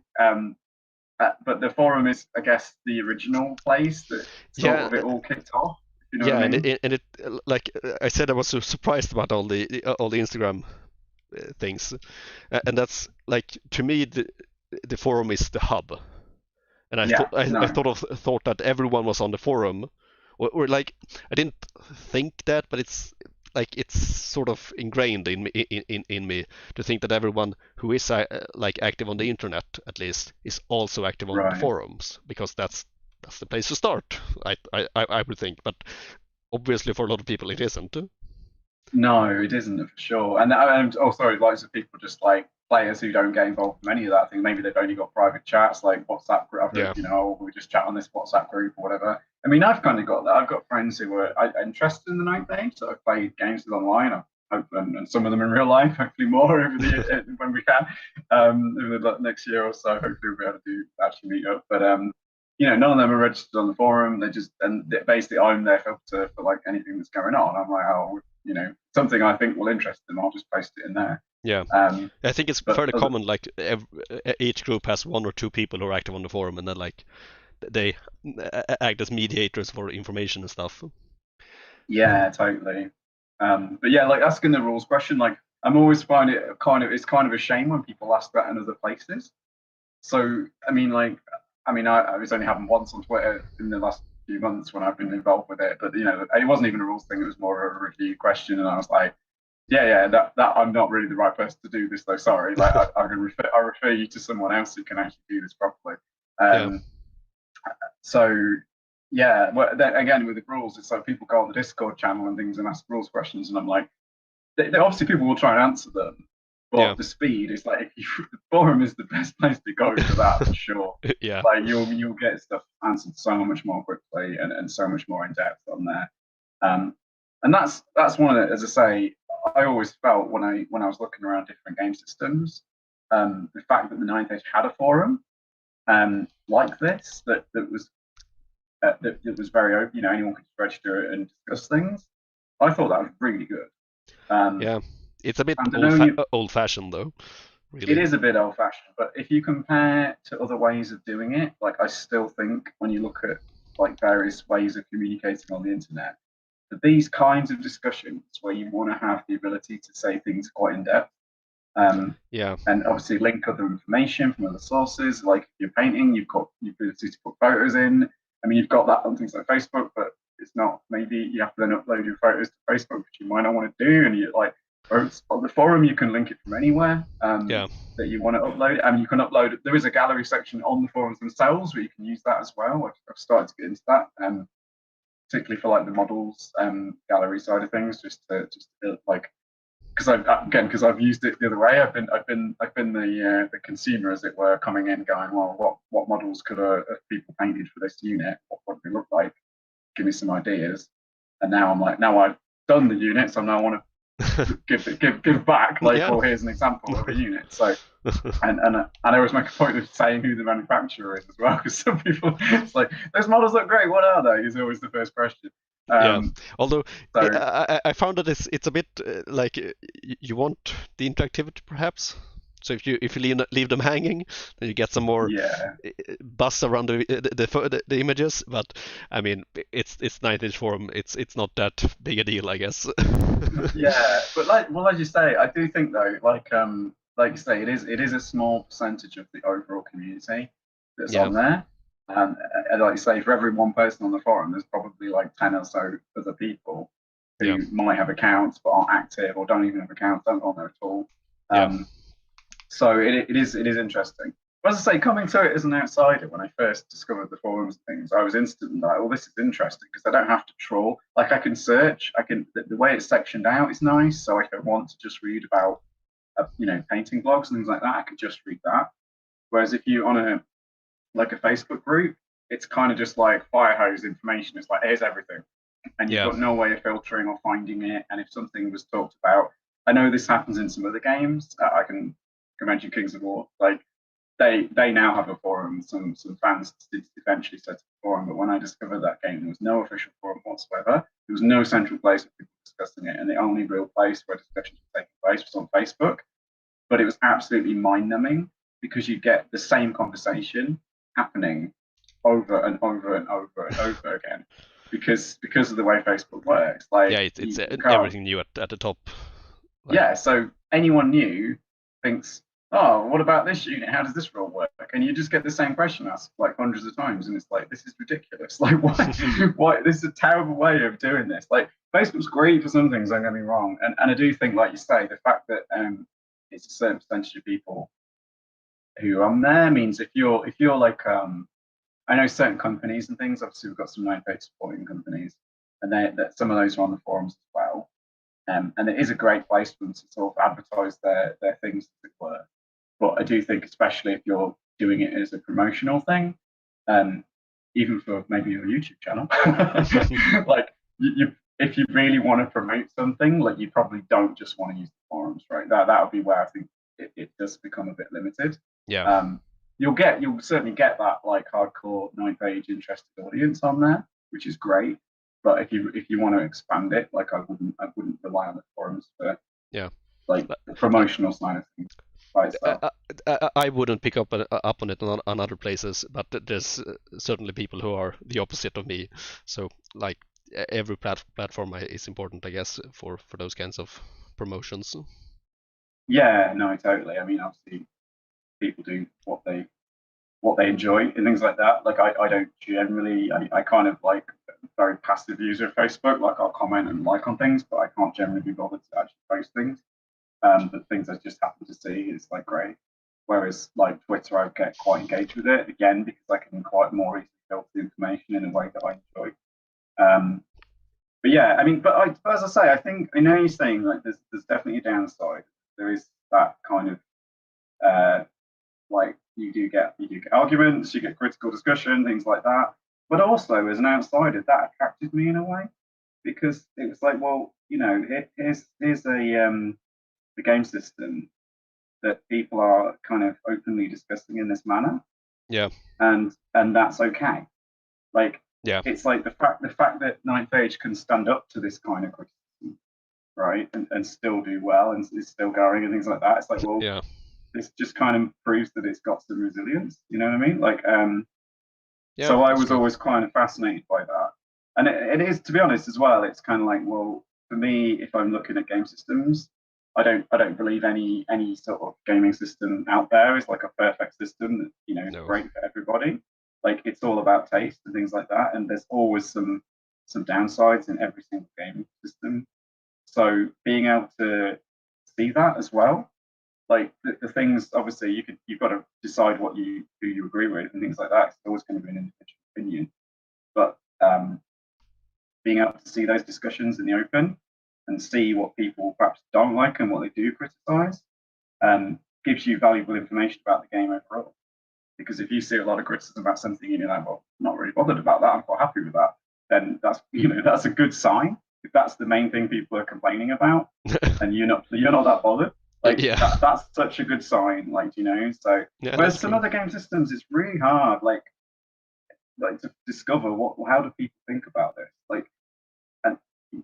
but the forum is, I guess, the original place that sort yeah, of it all kicked off. If you know what yeah. I And mean? it like I said, I was so surprised about all the Instagram things, and that's like, to me, the forum is the hub. And I thought Yeah. I No. thought that everyone was on the forum, or like, I didn't think that, but it's sort of ingrained in me to think that everyone who is like active on the internet, at least, is also active on the Right. forums, because that's the place to start. I would think, but obviously for a lot of people it isn't. No, it isn't for sure. And oh, sorry, lots of people just like players who don't get involved in any of that thing. Maybe they've only got private chats like WhatsApp group. I've heard, Yeah, we just chat on this WhatsApp group or whatever. I mean, I've kind of got that. I've got friends who are interested in the 9th Age, so I've played games with online. I hope, and some of them in real life, hopefully more over when we can, over the next year or so. Hopefully, we'll be able to actually meet up. But none of them are registered on the forum. Basically, I'm their filter for like anything that's going on. I'm like, oh, something I think will interest them, I'll just post it in there. yeah. Um, I think it's but fairly common. Like each group has one or two people who are active on the forum, and then like they act as mediators for information and stuff. yeah, totally. But yeah, like asking the rules question, like I'm always find it it's kind of a shame when people ask that in other places. So I mean, I was only happened once on Twitter in the last few months when I've been involved with it, but it wasn't even a rules thing; it was more of a review question, and I was like, yeah, that I'm not really the right person to do this though. Sorry, like I refer you to someone else who can actually do this properly. Yeah, Um, so yeah, well, then, again with the rules, it's like people go on the Discord channel and things and ask rules questions, and I'm like, obviously people will try and answer them, yeah, but the speed is like the forum is the best place to go for that for sure. yeah, Like you'll get stuff answered so much more quickly and so much more in depth on there. Um, and that's one of the, as I say, I always felt when I was looking around different game systems, the fact that the 9th Age had a forum like this that was very open, anyone could register and discuss things. I thought that was really good. Um, yeah. It's a bit and I know you, old-fashioned, though, it really. is a bit old-fashioned, but if you compare to other ways of doing it, like I still think when you look at like various ways of communicating on the internet, that these kinds of discussions where you want to have the ability to say things quite in depth, Yeah, and obviously link other information from other sources. Like if you're painting, you've got the ability to put photos in. I mean, you've got that on things like Facebook, but it's not. Maybe you have to then upload your photos to Facebook, which you might not want to do. And you like, on the forum, you can link it from anywhere yeah, that you want to upload. I mean, you can upload. There is a gallery section on the forums themselves where you can use that as well. I've started to get into that, particularly for like the models gallery side of things, just to like because I've used it the other way. I've been the consumer, as it were, coming in going, well, what models could have people painted for this unit? What do they look like? Give me some ideas. And now I'm like, now I've done the unit, so now I want to give back. Like, yeah. well, here's an example of a unit. So and I always make a point of saying who the manufacturer is as well, because some people it's like those models look great. What are they? Is always the first question. Yeah. Um, Although so I found that it's a bit like you want the interactivity, perhaps. So if you leave them hanging, then you get some more yeah, buzz around the images. But I mean, it's 9-inch form. It's not that big a deal, I guess. yeah, but as you say, I do think though, like you say, it is a small percentage of the overall community that's Yeah. on there. Like you say, for every one person on the forum, there's probably like 10 or so other people Yeah. who might have accounts but aren't active or don't even have accounts, don't go on there at all. Yeah. So it is interesting. But as I say, coming to it as an outsider, when I first discovered the forums and things, I was instantly like, "Well, this is interesting because I don't have to troll. Like I can search. I can the way it's sectioned out is nice. So if I want to just read about, painting blogs and things like that, I could just read that. Whereas if you on a like a Facebook group, it's kind of just like fire hose information. It's like here's everything, and you've Yeah. got no way of filtering or finding it. And if something was talked about, I know this happens in some other games. I can mention Kings of War. Like they now have a forum. Some fans did eventually set up a forum, but when I discovered that game, there was no official forum whatsoever. There was no central place for people discussing it, and the only real place where discussions were taking place was on Facebook. But it was absolutely mind numbing because you get the same conversation happening over and over and over and over again because of the way Facebook works. Yeah, Like it's you can't, everything new at the top. Like, yeah. So anyone new thinks, oh, what about this unit? How does this role work? And you just get the same question asked like hundreds of times, and it's like this is ridiculous. Like why? Why? This is a terrible way of doing this. Like Facebook's great for some things. Don't get me wrong, and I do think, like you say, the fact that it's a certain percentage of people who are on there means if you're like I know certain companies and things. Obviously, we've got some nine-page supporting companies, and that some of those are on the forums as well. And it is a great place for them to sort of advertise their things, as it were. But I do think, especially if you're doing it as a promotional thing, um, even for maybe your YouTube channel, like if you really want to promote something, like you probably don't just want to use the forums, right? That would be where I think it does become a bit limited. yeah. Um, you'll certainly get that like hardcore 9-page interested audience on there, which is great. But if you want to expand it, like I wouldn't rely on the forums for Yeah. like the Like, promotional side of things by itself. I wouldn't pick up on it on other places, but there's certainly people who are the opposite of me. So like every platform is important, I guess, for those kinds of promotions. Yeah, no, totally. I mean, obviously, people do what they enjoy and things like that. Like I don't generally, I kind of like a very passive user of Facebook. Like I'll comment and like on things, but I can't generally be bothered to actually post things. But things I just happen to see is like great. Whereas like Twitter, I get quite engaged with it again because I can quite more easily filter the information in a way that I enjoy. Um, but yeah, I mean, but as I say, I think I know you're saying like there's definitely a downside. There is that kind of uh, like you do get arguments, you get critical discussion, things like that. But also as an outsider, that attracted me in a way because it was like, well, here's a game system that people are kind of openly discussing in this manner, Yeah. and that's okay. Like Yeah. it's like the fact that Ninth Age can stand up to this kind of criticism, right, and still do well and is still going and things like that. It's like, well, Yeah. this just kind of proves that it's got some resilience. You know what I mean? Like, Yeah. so I That's was true. always kind of fascinated by that, and it is, to be honest, as well. It's kind of like, well, for me, if I'm looking at game systems, I don't believe any sort of gaming system out there is like a perfect system that is No. great for everybody. Like it's all about taste and things like that, and there's always some downsides in every single gaming system. So being able to see that as well, like the things, obviously you've got to decide who you agree with and things like that. It's always going to be an individual opinion, but being able to see those discussions in the open and see what people perhaps don't like and what they do criticize gives you valuable information about the game overall. Because if you see a lot of criticism about something and you're like, well, I'm not really bothered about that, I'm quite happy with that, then that's a good sign. If that's the main thing people are complaining about, and you're not that bothered, like Yeah. that's such a good sign. So Yeah, that's whereas some true. other game systems, it's really hard, like to discover how do people think about this, and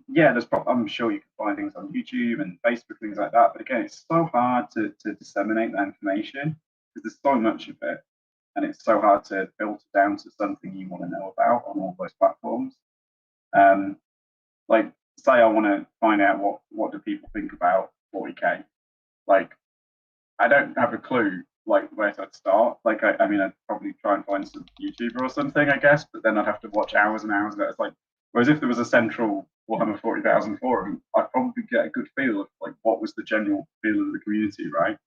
yeah, I'm sure you can find things on YouTube and Facebook, things like that. But again, it's so hard to disseminate that information because there's so much of it, and it's so hard to filter down to something you want to know about on all those platforms. Um, like, say I want to find out what do people think about 40k. Like, I don't have a clue like where to start. Like, I mean, I'd probably try and find some YouTuber or something, I guess, but then I'd have to watch hours and hours of it. It's like, whereas if there was a central Warhammer 40,000 forum, I'd probably get a good feel of like what was the general feel of the community, right?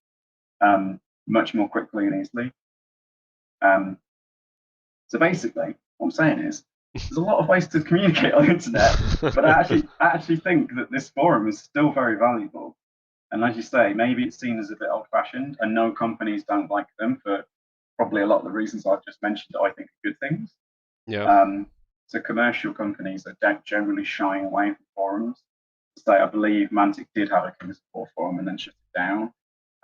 Much more quickly and easily. So basically, what I'm saying is, there's a lot of ways to communicate on the internet, but I actually think that this forum is still very valuable. And as you say, maybe it's seen as a bit old-fashioned, and no companies don't like them for probably a lot of the reasons I've just mentioned that I think are good things. Yeah. So commercial companies are generally shying away from forums. So I believe Mantic did have a King's War forum and then shut it down.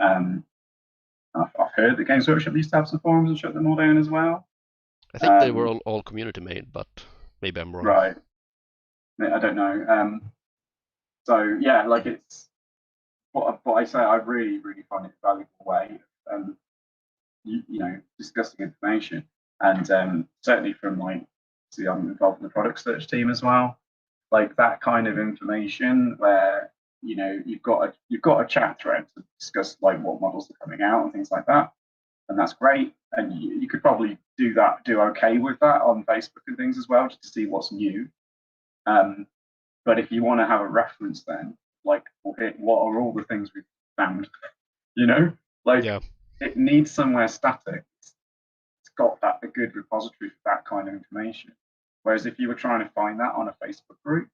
I've heard that Games Workshop used to have some forums and shut them all down as well. I think they were all community made, but maybe I'm wrong. Right. I don't know. So yeah, like it's what I say. I really, really find it a valuable way of discussing information, and certainly from like, see, I'm involved in the product search team as well. Like that kind of information where you've got a chat thread to discuss like what models are coming out and things like that, and that's great. And you could probably do okay with that on Facebook and things as well, just to see what's new. But if you want to have a reference, then like, okay, what are all the things we've found? Like Yeah. it needs somewhere static. It's got a good repository for that kind of information. Whereas if you were trying to find that on a Facebook group,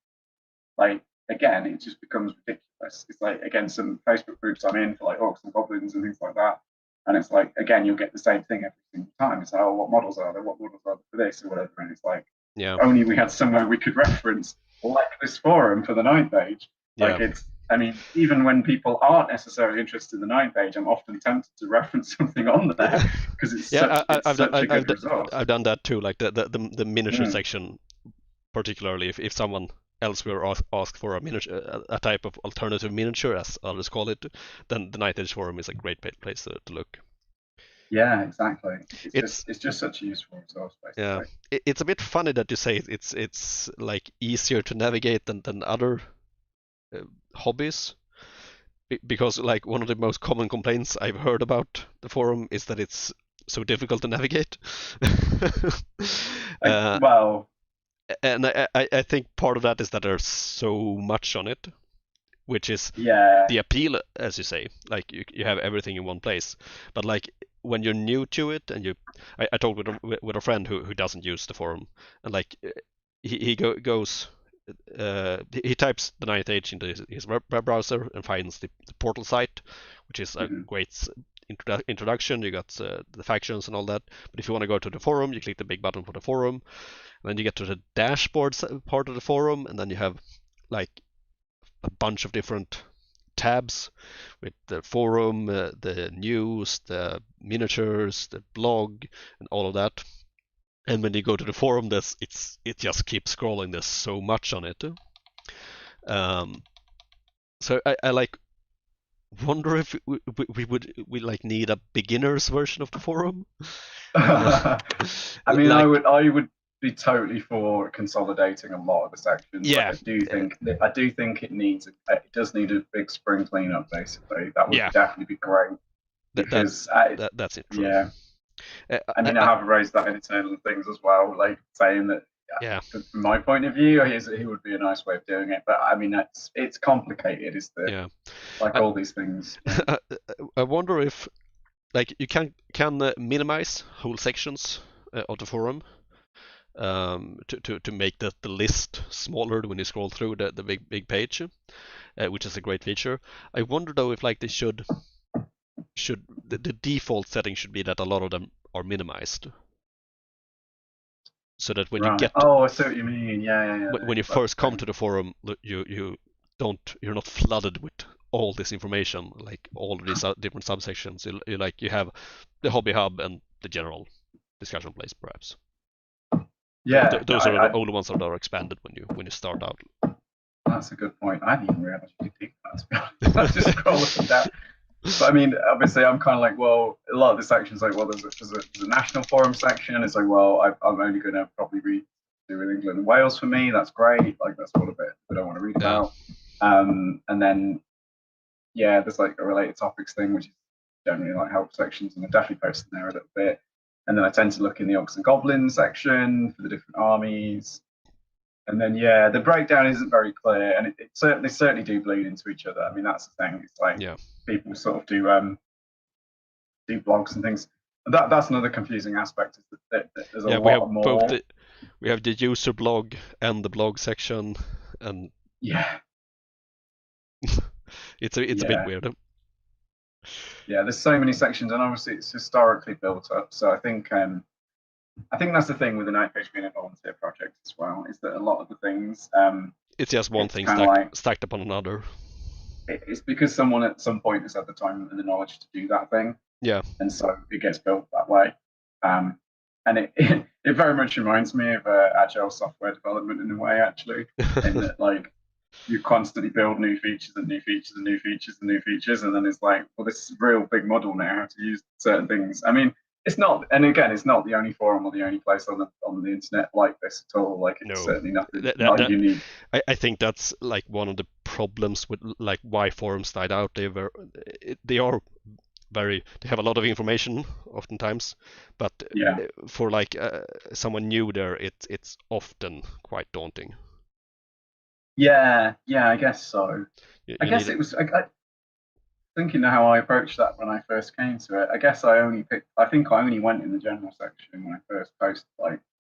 like again, it just becomes ridiculous. It's like, again, some Facebook groups I'm in for like orcs and goblins and things like that. And it's like, again, you'll get the same thing every single time. It's like, oh, what models are there? What models are there for this or whatever? And it's like, Yeah. only we had somewhere we could reference like this forum for the ninth age. Like I mean, even when people aren't necessarily interested in the ninth age, I'm often tempted to reference something on there because it's such a good resource. I've done that too, like the miniature section, particularly if someone else were asked for a type of alternative miniature, as others call it, then the Night Age forum is a great place to look. Yeah, exactly. It's just such a useful resource, basically. Yeah, it's a bit funny that you say it's like easier to navigate than other hobbies, because like one of the most common complaints I've heard about the forum is that it's so difficult to navigate. Well, and I think part of that is that there's so much on it, which is the appeal, as you say. Like you have everything in one place, but like when you're new to it, and I talked with a friend who doesn't use the forum, and like he types the Ninth Age into his web browser and finds the portal site, which is a great introduction. You got the factions and all that. But if you want to go to the forum, you click the big button for the forum, and then you get to the dashboard part of the forum, and then you have like a bunch of different tabs with the forum, the news, the miniatures, the blog, and all of that. And when you go to the forum, it just keeps scrolling. There's so much on it. So I like wonder if we like need a beginner's version of the forum. I mean, like, I would be totally for consolidating a lot of the sections. Yeah, like, I do think it does need a big spring cleanup. Basically, that would definitely be great. Because that's it. Yeah. I mean, I have raised that in internal things as well, like saying that. Yeah. From my point of view, he would be a nice way of doing it. But I mean, it's complicated. Like all these things. I wonder if like you can minimize whole sections of the forum to make the list smaller when you scroll through the big page, which is a great feature. I wonder though if like they should the default setting should be that a lot of them are minimized, so that when you get I see what you mean. Yeah. When you first come to the forum, you're not flooded with all this information, like all of these different subsections. You have the hobby hub and the general discussion place, perhaps. Yeah, those are the only ones that are expanded when you start out. That's a good point. I didn't even realize you could do that. I just scroll up and down. But I mean, obviously, I'm kind of like, well, a lot of the sections like, well, there's a national forum section. It's like, well, I'm only going to probably read with England and Wales for me. That's great. Like, that's what a bit I don't want to read about. And then, yeah, there's like a related topics thing, which is generally like help sections, and I definitely post in there a little bit. And then I tend to look in the Orcs and Goblins section for the different armies. And then the breakdown isn't very clear, and it certainly do bleed into each other. I mean, that's the thing. It's like people sort of do blogs and things. And that's another confusing aspect. Is that there's a lot more. We have the user blog and the blog section, and it's a bit weird. Yeah, there's so many sections, and obviously it's historically built up. So I think that's the thing with the Night Page being a volunteer project as well, is that a lot of the things it's just one thing stacked upon another. It's because someone at some point has had the time and the knowledge to do that thing. Yeah. And so it gets built that way. And it very much reminds me of agile software development in a way, actually, in that like you constantly build new features and new features and new features and new features, and then it's like, well, this is a real big model now, how to use certain things. I mean, it's not, and again, it's not the only forum or the only place on the internet like this at all. Like, it's certainly nothing not unique. I think that's like one of the problems with like why forums died out. They have a lot of information oftentimes, but for like someone new there, it's often quite daunting. Yeah, I guess so. I guess it was. Thinking how I approached that when I first came to it, I guess I think I only went in the general section when I first posted,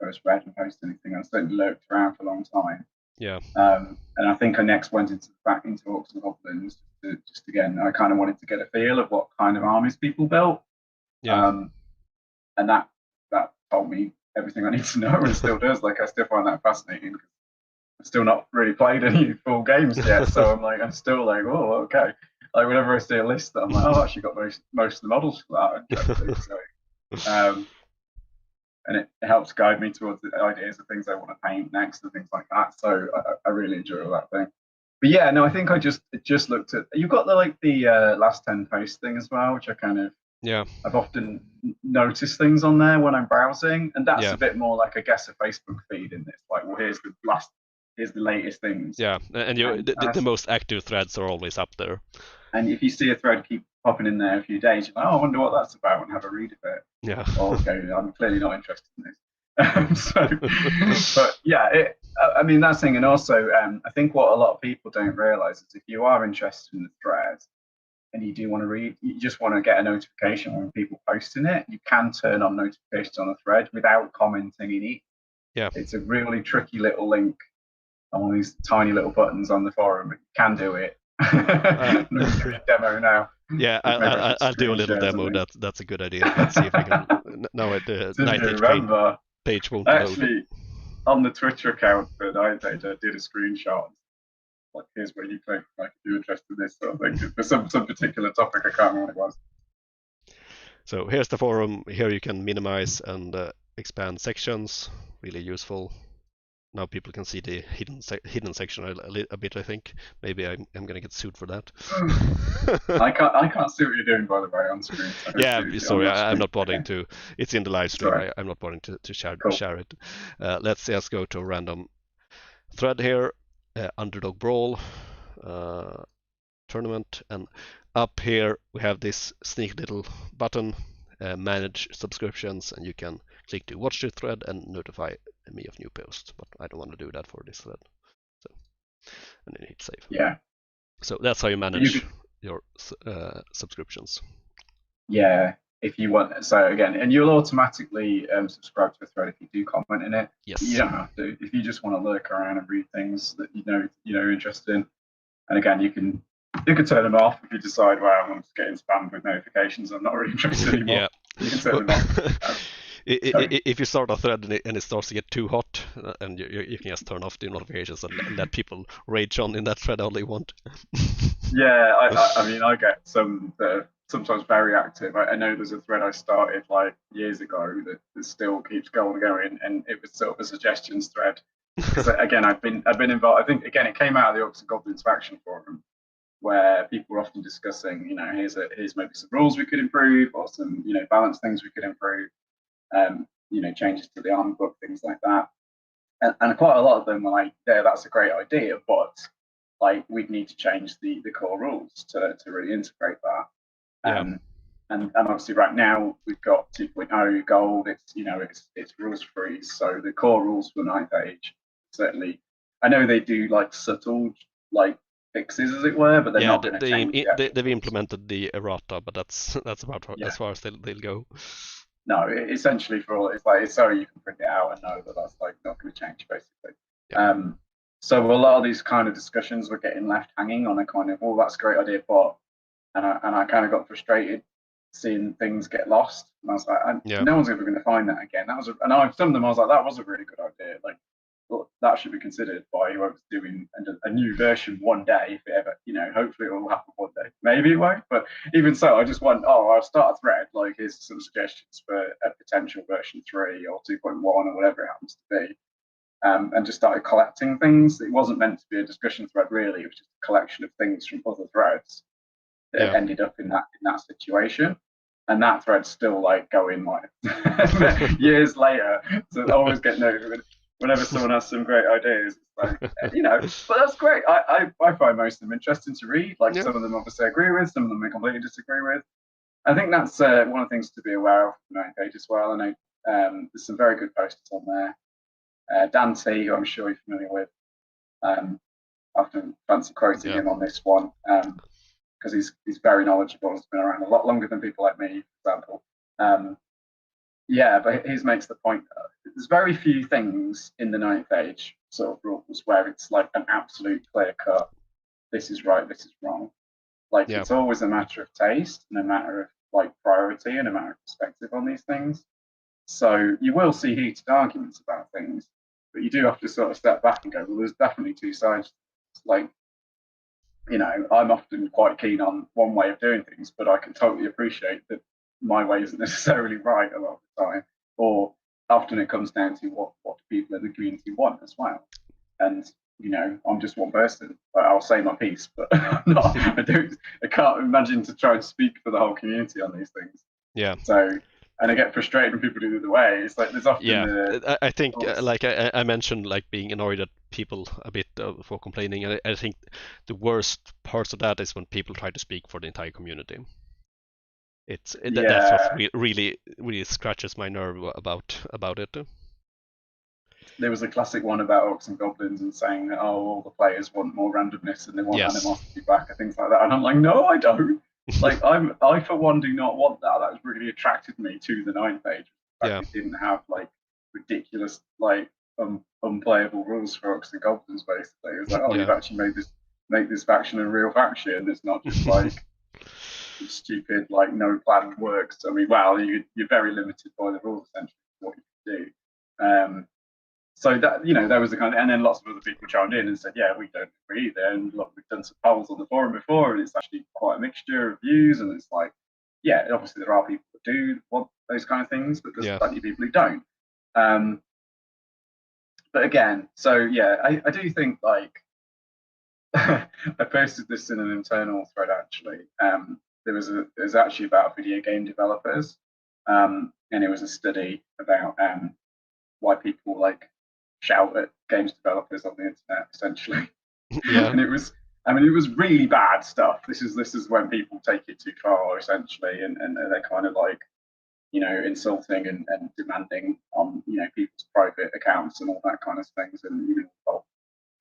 first read and posted anything. I certainly lurked around for a long time. Yeah. And I think I next went back into Orcs and Goblins just again, I kind of wanted to get a feel of what kind of armies people built. Yeah. And that told me everything I need to know, and still does. Like, I still find that fascinating. I've still not really played any full games yet, so I'm still like, oh, okay. Like, whenever I see a list, I'm like, oh, I've actually got most of the models for that. So, and it helps guide me towards the ideas of things I want to paint next and things like that. So I really enjoy all that thing. But yeah, no, I think I just looked at. You've got the last 10 post thing as well, which I kind of I've often noticed things on there when I'm browsing, and that's a bit more like, I guess, a Facebook feed in this. Like, well, here's the latest things. Yeah, and the most active threads are always up there. And if you see a thread keep popping in there a few days, you're like, oh, I wonder what that's about, and have a read of it. Yeah. Oh, okay, I'm clearly not interested in this. But yeah, I mean, that's thing. And also, I think what a lot of people don't realize is if you are interested in the thread and you do want to read, you just want to get a notification when people post in it, you can turn on notifications on a thread without commenting in it. Yeah. It's a really tricky little link on one of these tiny little buttons on the forum, but you can do it. Demo now. Yeah, I'll do a little demo. That's a good idea. Let's see if we can. No, the Night page won't actually load. On the Twitter account for Night Page, I did a screenshot. Like, here's where you click if you're interested in this sort of thing. For some particular topic, I can't remember what it was. So here's the forum. Here you can minimize and expand sections. Really useful. Now people can see the hidden section a bit. I think maybe I'm gonna get sued for that. I can't see what you're doing, by the way, on screen. Sorry, I'm not bothering to. It's in the live stream. I'm not bothering to share it. Let's just go to a random thread here. Underdog Brawl tournament, and up here we have this sneaky little button, manage subscriptions, and you can click to watch the thread and notify me of new posts, but I don't want to do that for this thread. So, and then hit save. Yeah. So that's how you manage your subscriptions. Yeah, if you want. So again, and you'll automatically subscribe to a thread if you do comment in it. Yes. You don't have to. If you just want to lurk around and read things that you're interested in, and again, you can turn them off if you decide, well, I'm just getting spammed with notifications. I'm not really interested anymore. Yeah. You can turn them off. If you start a thread and it starts to get too hot, and you can just turn off the notifications and let people rage on in that thread all they want. Yeah, I mean, I get some that are sometimes very active. I know there's a thread I started like years ago that still keeps going, and it was sort of a suggestions thread. Because again, I've been involved. I think again, it came out of the Orcs and Goblins faction forum, where people were often discussing, here's maybe some rules we could improve, or some balance things we could improve. Changes to the army book, things like that. And quite a lot of them were like, yeah, that's a great idea, but like we'd need to change the core rules to really integrate that. and obviously right now we've got 2.0 gold. It's rules free, so the core rules for Ninth Age certainly. I know they do like subtle like fixes, as it were, but they're Yeah, not going to change the actual they've rules. implemented the errata, but that's about Yeah, as far as they'll go. no, essentially for all it's like it's so you can print it out and know that that's like not going to change basically. Yeah, Um, so a lot of these kind of discussions were getting left hanging on a kind of, well, that's a great idea, but and I kind of got frustrated seeing things get lost. And I was like, yeah, no one's ever going to find that again. Some of them I was like, that was a really good idea. Like, well, that should be considered by whoever's doing a new version one day, if it ever, hopefully it will happen one day. Maybe it won't, but even so, I just went, oh, I'll start a thread. Like, here's some suggestions for a potential version 3 or 2.1 or whatever it happens to be. And just started collecting things. It wasn't meant to be a discussion thread, really. It was just a collection of things from other threads that had yeah. ended up in that situation. And that thread's still like going like years later. So I always get noted whenever someone has some great ideas. It's like, but that's great. I find most of them interesting to read. Like Yeah, some of them obviously I agree with, some of them I completely disagree with. I think that's one of the things to be aware of the Ninth Page as well. I know there's some very good posters on there. Dan T, who I'm sure you're familiar with, often fancy quoting yeah, him on this one. Because he's very knowledgeable. He's been around a lot longer than people like me, for example. Yeah, but his makes the point that there's very few things in the Ninth Age sort of rules where it's like an absolute clear cut. This is right. This is wrong. Like yeah, it's always a matter of taste and a matter of like priority and a matter of perspective on these things. So you will see heated arguments about things, but you do have to sort of step back and go, well, there's definitely two sides. Like I'm often quite keen on one way of doing things, but I can totally appreciate that my way isn't necessarily right a lot of the time. Or often it comes down to what do people in the community want as well. And I'm just one person. I'll say my piece, but I'm not. I can't imagine to try and speak for the whole community on these things. yeah. So, and I get frustrated when people do it the other way. It's like there's often Yeah, the I think oh, like I mentioned, like being annoyed at people a bit for complaining. I think the worst parts of that is when people try to speak for the entire community. That's what yeah. really scratches my nerve about it. There was a classic one about orcs and goblins and saying that all the players want more randomness and they want Yes. animosity back and things like that. And I'm like, no, I don't. Like I for one do not want that. That really attracted me to the Ninth Age. The fact Yeah. it didn't have like ridiculous like unplayable rules for orcs and goblins. Basically, it was like, oh, you've Yeah. actually made this faction a real faction. It's not just like stupid like no plan works. I mean, well, you're very limited by the rules essentially what you can do. So that there was the kind of, and then lots of other people chimed in and said, yeah, we don't agree either. And look, we've done some polls on the forum before, and it's actually quite a mixture of views. And it's like, yeah, obviously there are people that do want those kind of things, but there's Yeah. plenty of people who don't. But again, so yeah, I do think like I posted this in an internal thread actually. There was actually about video game developers, and it was a study about why people like shout at games developers on the internet essentially. Yeah. And it was really bad stuff. This is when people take it too far essentially, and they're kind of like insulting and demanding on people's private accounts and all that kind of things, and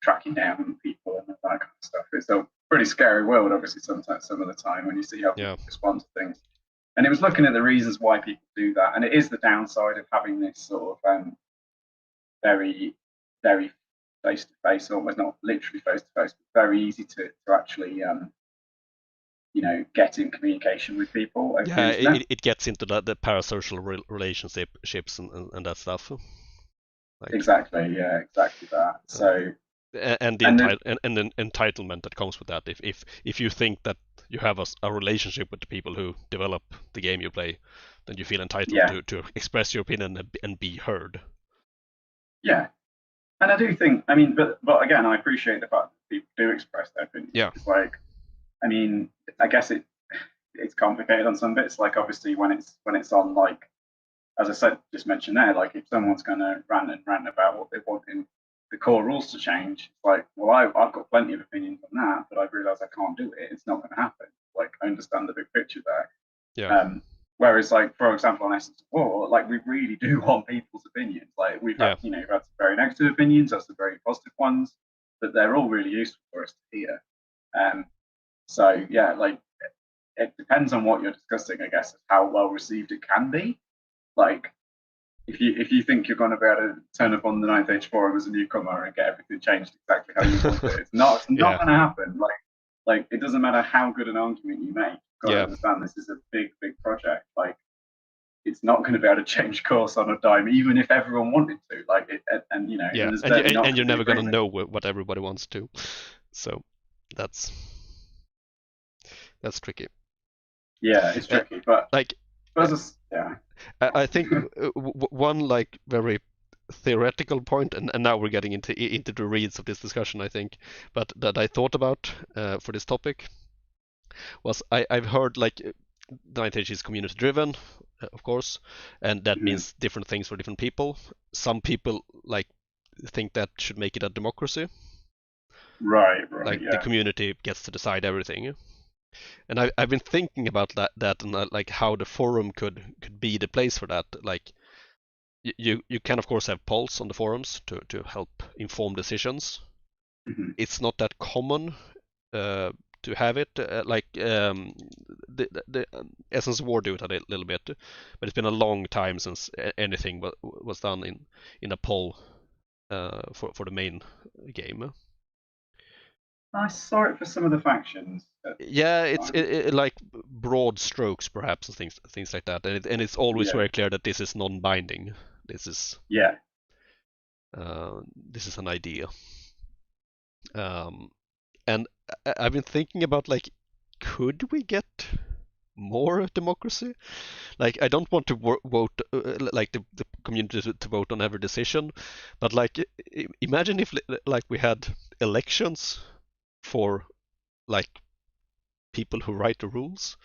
tracking down people and that kind of stuff. It's a pretty scary world, obviously, sometimes some of the time when you see how Yeah. people respond to things. And it was looking at the reasons why people do that, and it is the downside of having this sort of very, very face to face, almost not literally face to face, but very easy to actually get in communication with people over the Yeah. internet. It gets into the parasocial relationships and that stuff. Like Exactly, yeah, exactly that. uh, So, and the and the, entitlement that comes with that. If you think that you have a relationship with the people who develop the game you play, then you feel entitled yeah, to express your opinion and be heard. yeah, and I do think, I mean, but again, I appreciate the fact that people do express their opinions. Yeah. It's like, I mean, I guess it's complicated on some bits. Like obviously when it's on like as I said, just mentioned there, like if someone's going to rant about what they want in the core rules to change, it's like, well, I've got plenty of opinions on that, but I realise I can't do it. It's not going to happen. Like I understand the big picture there. Yeah. Whereas, like, for example, on Essence of War, like, we really do want people's opinions. Like, we've had, Yeah. we've had some very negative opinions, had some very positive ones, but they're all really useful for us to hear. So yeah, like, it depends on what you're discussing, I guess, how well received it can be. Like, if you think you're going to be able to turn up on the Ninth Age forum as a newcomer and get everything changed exactly how you want it, it's not Yeah. going to happen. Like it doesn't matter how good an argument you make. You've got to Yeah. understand this is a big project. Like, it's not going to be able to change course on a dime, even if everyone wanted to. Like, and Yeah. there's And not going you're to be never gonna agreement. know what everybody wants to. So that's tricky. Yeah, it's Uh, tricky, but like yeah. I think one like very theoretical point, and now we're getting into the reeds of this discussion, I think, but that I thought about for this topic was I've heard like Night Age is community driven, of course, and that Mhm. means different things for different people. Some people like think that should make it a democracy, Right, like the yeah. community gets to decide everything. And I've been thinking about that and like how the forum could be the place for that. Like you can of course have polls on the forums to help inform decisions. Mhm. It's not that common uh, to have it. Like the Essence War do it a little bit, but it's been a long time since anything was done in a poll for the main game. I saw it for some of the factions at Yeah, the it's time. like broad strokes perhaps and things like that, and it's always Yeah, very clear that this is non-binding. yeah. This is an idea. Um, and I've been thinking about like, could we get more democracy? Like, I don't want to vote like the community to vote on every decision, but like, imagine if like we had elections for like people who write the rules.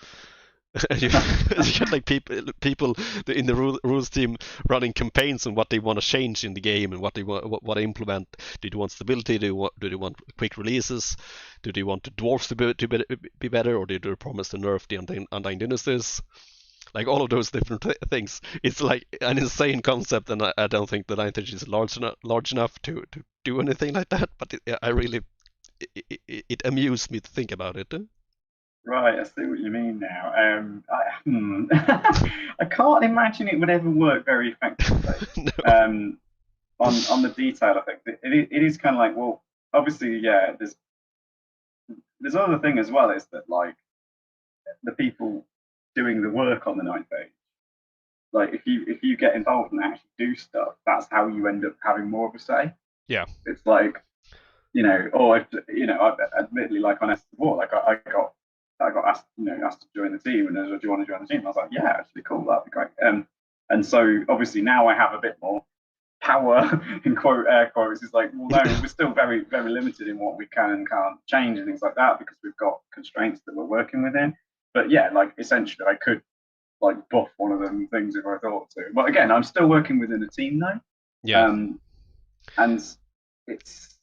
And you, you get like people in the rules team running campaigns on what they want to change in the game and what they want to implement. Do they want stability? Do they want quick releases? Do they want the dwarves to be better, or do they promise to nerf the undying dynasties? Like all of those different things. It's like an insane concept, and I don't think the Ninth Age is large enough to do anything like that. But I really it amused me to think about it. Right, I see what you mean now. I can't imagine it would ever work very effectively. No. Um, on the detail, I think it is kind of like, well, obviously, yeah. There's other thing as well is that, like, the people doing the work on the Ninth Age, like, if you get involved and actually do stuff, that's how you end up having more of a say. Yeah. It's like, or if, admittedly, like on Esther War, like I got asked to join the team, and do you want to join the team? I was like, yeah, actually, cool, that'd be great. And so obviously now I have a bit more power in quote air quotes. It's like, well, no, we're still very very limited in what we can and can't change and things like that because we've got constraints that we're working within. But yeah, like essentially, I could like buff one of them things if I thought to. But again, I'm still working within a team though, Yeah. and it's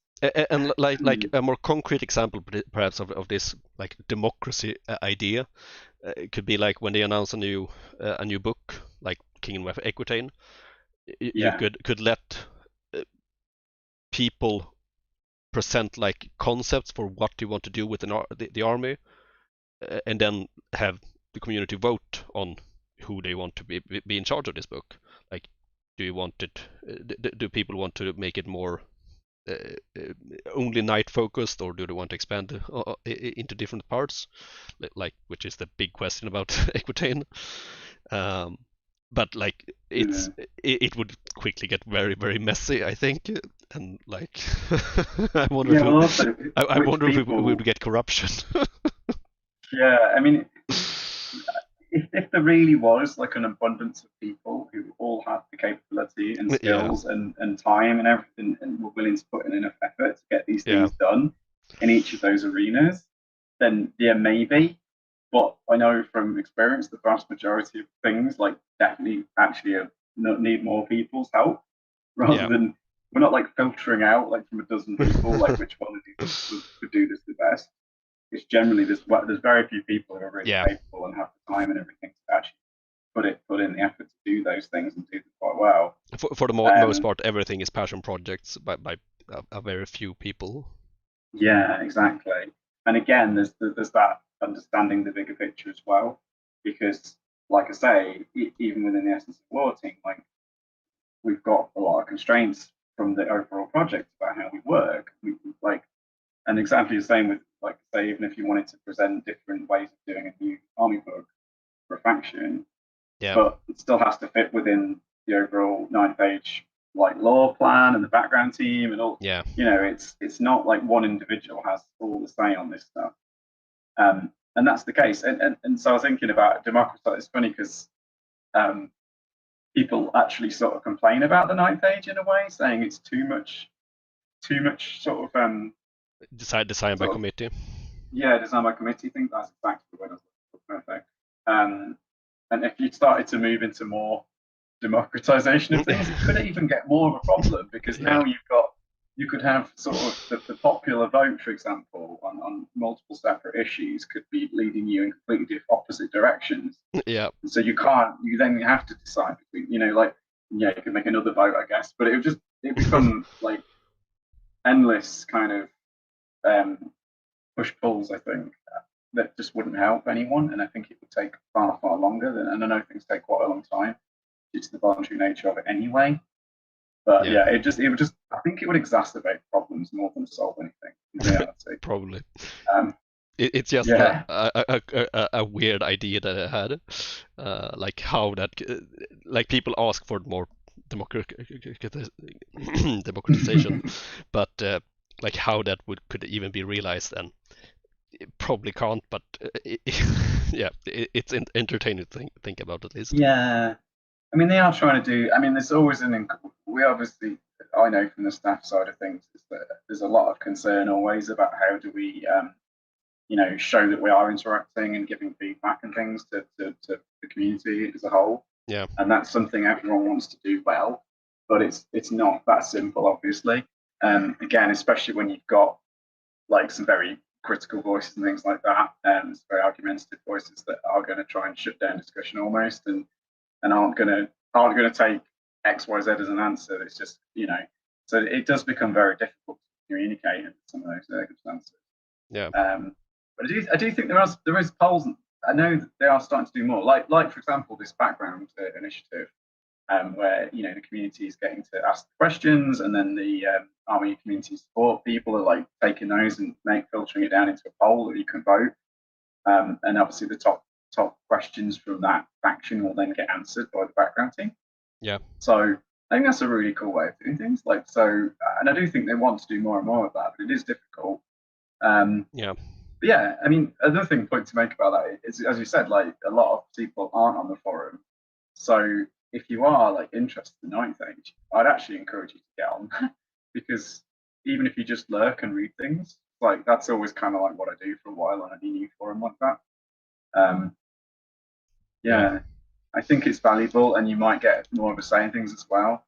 And like a more concrete example perhaps of this like democracy idea it could be like when they announce a new book like Kingdom of Equitane. You yeah. could let uh, people present like concepts for what you want to do with the army, and then have the community vote on who they want to be in charge of this book. Like, do you want it? Do people want to make it more uh, uh, only night focused, or do they want to expand into different parts? Like, which is the big question about Equitane. Um, but like, Yeah. it would quickly get very very messy, I think, and like, I wonder if Yeah, well, also, I which wonder if we people? would get corruption. Yeah, I mean, if there really was like an abundance of people who all had the capability and Yeah, skills and time and everything and were willing to put in enough effort to get these yeah, things done in each of those arenas, then yeah, maybe. But I know from experience, the vast majority of things like definitely actually need more people's help rather yeah, than we're not like filtering out like from a dozen people like which one of these could do this the best. it's generally there's very few people who are really Yeah. capable and have the time and everything to actually put in the effort to do those things and do them quite well. For the most part, everything is passion projects by a very few people. Yeah, exactly. And again, there's that understanding the bigger picture as well, because like I say, even within the essence of war team, like we've got a lot of constraints from the overall project about how we work. Like, and exactly the same with, like, say, even if you wanted to present different ways of doing a new army book for a faction, Yeah. but it still has to fit within the overall 9-page like lore plan and the background team and all. Yeah. You know, it's not like one individual has all the say on this stuff. And that's the case. And so I was thinking about democracy. It's funny because people actually sort of complain about the 9-page in a way, saying it's too much sort of Design by committee. Yeah, design by committee. I think that's exactly the word I was looking for. Perfect. And if you started to move into more democratization of things, it could even get more of a problem because now you could have sort of the popular vote, for example, on multiple separate issues could be leading you in completely opposite directions. Yeah. So you then have to decide between, you could make another vote, I guess, but it become like endless kind of push pulls, I think, that just wouldn't help anyone. And I think it would take far, far longer. And I know things take quite a long time due to the voluntary nature of it anyway. But yeah, it would just, I think it would exacerbate problems more than solve anything in reality. Probably. It's just a weird idea that I had, like how that, like people ask for more democratization, but like how that could even be realized, and it probably can't. But yeah, it's entertaining to think about at least. Yeah, I mean they are trying to do. I mean, there's always we obviously, I know from the staff side of things is that there's a lot of concern always about how do we show that we are interacting and giving feedback and things to the community as a whole. Yeah. And that's something everyone wants to do well, but it's not that simple, obviously. Again, especially when you've got like some very critical voices and things like that, and very argumentative voices that are going to try and shut down discussion almost, and aren't going to take X, Y, Z as an answer. It's just so it does become very difficult to communicate in some of those circumstances. Yeah. But I do think there is polls. I know that they are starting to do more. Like for example, this background initiative, where the community is getting to ask the questions, and then the army community support people are like taking those and filtering it down into a poll that you can vote. And obviously, the top questions from that faction will then get answered by the background team. Yeah. So I think that's a really cool way of doing things. Like so, and I do think they want to do more and more of that, but it is difficult. Yeah. But yeah, I mean, another point to make about that is, as you said, like a lot of people aren't on the forum. So if you are like interested in 9th-Age, I'd actually encourage you to get on because even if you just lurk and read things, like that's always kind of like what I do for a while on any new forum like that. Yeah, I think it's valuable, and you might get more of a say in things as well.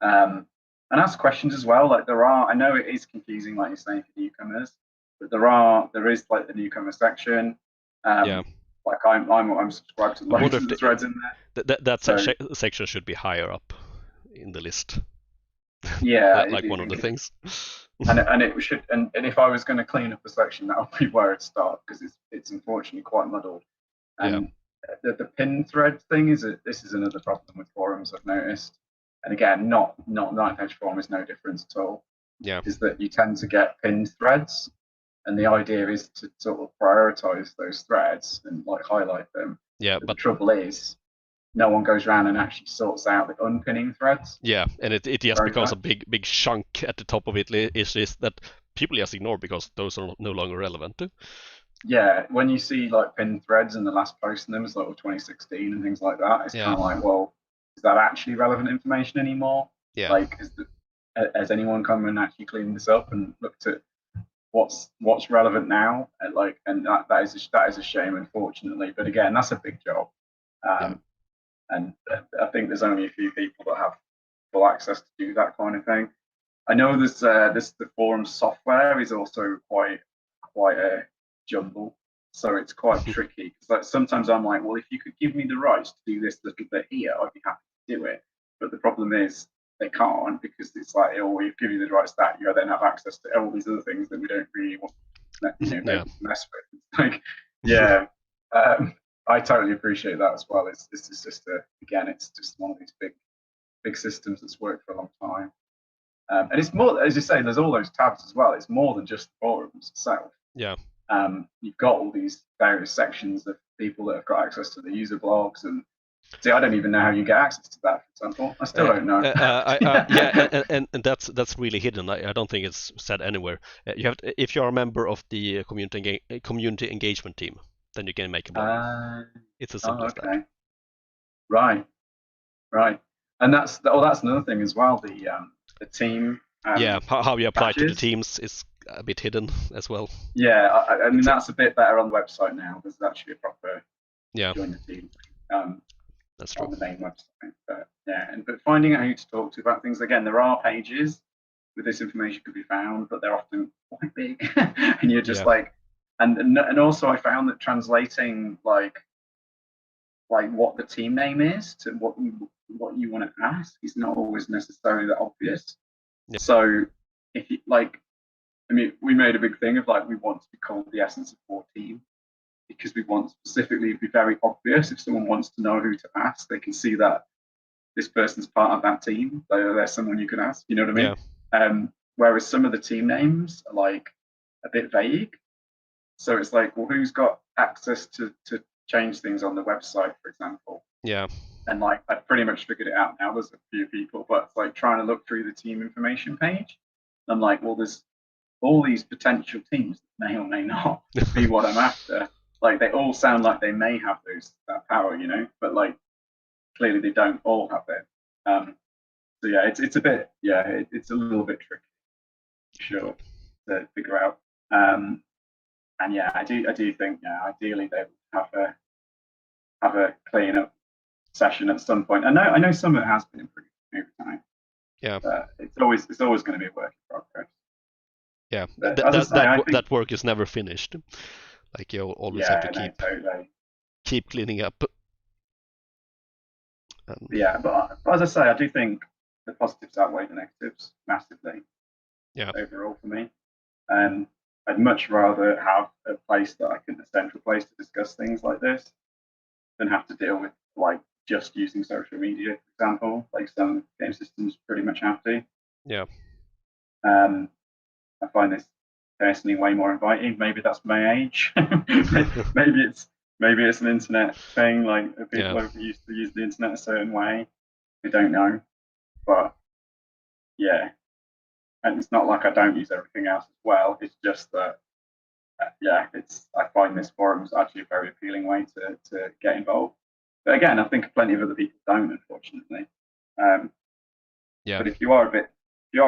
And ask questions as well. Like I know it is confusing, like you're saying, for newcomers. But there is like the newcomer section. Like I'm subscribed to loads of the threads in there. That section should be higher up in the list. Yeah, like one of the things. and it should, and if I was going to clean up a section, that would be where it starts because it's unfortunately quite muddled. And the pin thread thing this is another problem with forums I've noticed. And again, not 9th-Age forum is no difference at all. Yeah, is that you tend to get pinned threads. And the idea is to sort of prioritize those threads and like highlight them. Yeah, but the trouble is, no one goes around and actually sorts out the unpinning threads. Yeah, and it just becomes a big chunk at the top of it. Is that people just ignore because those are no longer relevant. Yeah, when you see like pinned threads and the last post in them is like 2016 and things like that, it's kind of like, well, is that actually relevant information anymore? Yeah. Like, has anyone come and actually cleaned this up and looked at what's relevant now, and that is a shame, unfortunately. But again, that's a big job, and I think there's only a few people that have full access to do that kind of thing. I know the forum software is also quite a jumble, so it's quite tricky. Because like sometimes I'm like, well, if you could give me the rights to do this little bit here, I'd be happy to do it. But the problem is they can't, because it's like, oh, we've given you the rights to that, you then have access to all these other things that we don't really want, mess with. It's like, yeah, I totally appreciate that as well. It's just it's just one of these big systems that's worked for a long time. And it's more, as you say, there's all those tabs as well. It's more than just the forums itself. Yeah. You've got all these various sections of people that have got access to the user blogs, and see, I don't even know how you get access to that, for example. I still don't know. And that's really hidden. I don't think it's said anywhere. You have to, if you're a member of the community engagement team, then you can make a blog. It's as simple as that. Right. And that's another thing as well. The team. How you apply badges to the teams is a bit hidden as well. Yeah, I mean that's a bit better on the website now. There's actually a proper join the team. That's true. On the main website. But finding out who to talk to about things, again, there are pages where this information could be found, but they're often quite big, and you're just like, and also I found that translating like what the team name is to what you want to ask is not always necessarily that obvious. Yeah. So if you like, I mean, we made a big thing of like we want to be called the Essence of War team, because we want specifically to be very obvious. If someone wants to know who to ask, they can see that this person's part of that team. They're someone you can ask. You know what I mean? Yeah. Whereas some of the team names are like a bit vague. So it's like, well, who's got access to change things on the website, for example? Yeah. And like, I've pretty much figured it out now. There's a few people, but it's like trying to look through the team information page. I'm like, well, there's all these potential teams that may or may not be what I'm after. Like, they all sound like they may have that power, you know, but like clearly they don't all have it. So yeah, it's a bit, it's a little bit tricky, sure, to figure out. And yeah, I do think, ideally they would have a clean up session at some point. I know some of it has been improved over time. Yeah, but it's always going to be a work in progress. Yeah, that work is never finished. Like you always have to keep cleaning up. Yeah, but as I say, I do think the positives outweigh the negatives massively. Yeah. Overall for me, I'd much rather have a place that a central place to discuss things like this than have to deal with like just using social media, for example, like some game systems pretty much have to. Yeah. I find this personally way more inviting. Maybe that's my age. maybe it's an internet thing. Like people are used to use the internet a certain way. I don't know, but yeah, and it's not like I don't use everything else as well. It's just that I find this forum is actually a very appealing way to get involved. But again, I think plenty of other people don't, unfortunately. But if you are a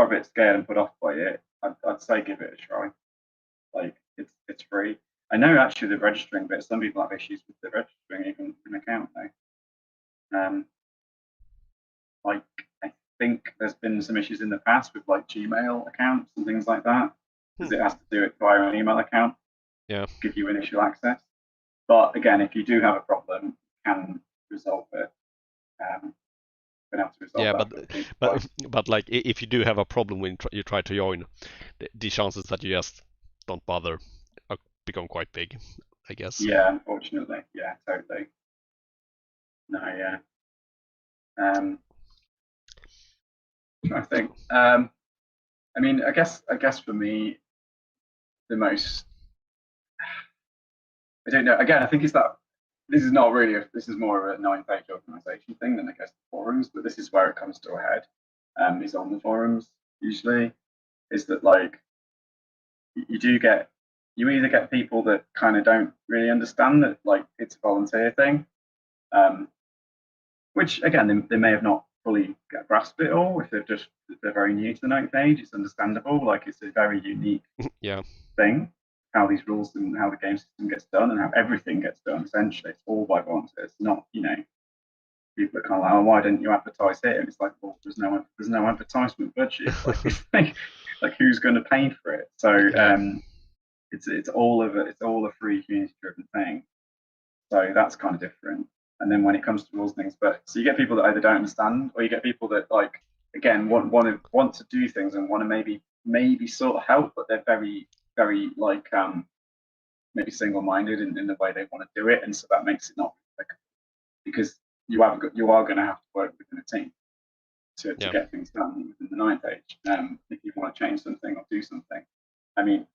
bit scared and put off by it, I'd say give it a try. Like it's free. I know actually the registering bit. Some people have issues with the registering even an account though. Like I think there's been some issues in the past with like Gmail accounts and things like that, because it has to do it via an email account. Yeah. Give you initial access. But again, if you do have a problem, you can resolve it. But like if you do have a problem when you try to join, the chances that you just don't bother become quite big, I guess. Yeah, unfortunately. Yeah, totally. No, yeah. I think. I mean, I guess for me, the most. I don't know. Again, I think it's that. This is not really. This is more of a 9-page organisation thing than I guess the forums. But this is where it comes to a head. Is on the forums usually. Is that like you either get people that kind of don't really understand that like it's a volunteer thing, which again they may have not fully grasped it all. If they're very new to the 9th page, it's understandable. Like it's a very unique thing, how these rules and how the game system gets done and how everything gets done. Essentially, it's all by volunteers. Not people are kind of like, oh, why didn't you advertise here? And it's like, well, there's no advertisement budget. Like who's going to pay for it? So it's all a free community driven thing. So that's kind of different. And then when it comes to rules and things, so you get people that either don't understand, or you get people that like again want to do things and want to maybe sort of help, but they're very very like maybe single minded in the way they want to do it, and so that makes it not applicable, because you are going to have to work within a team to get things done within the ninth age. If you want to change something or do something, I mean,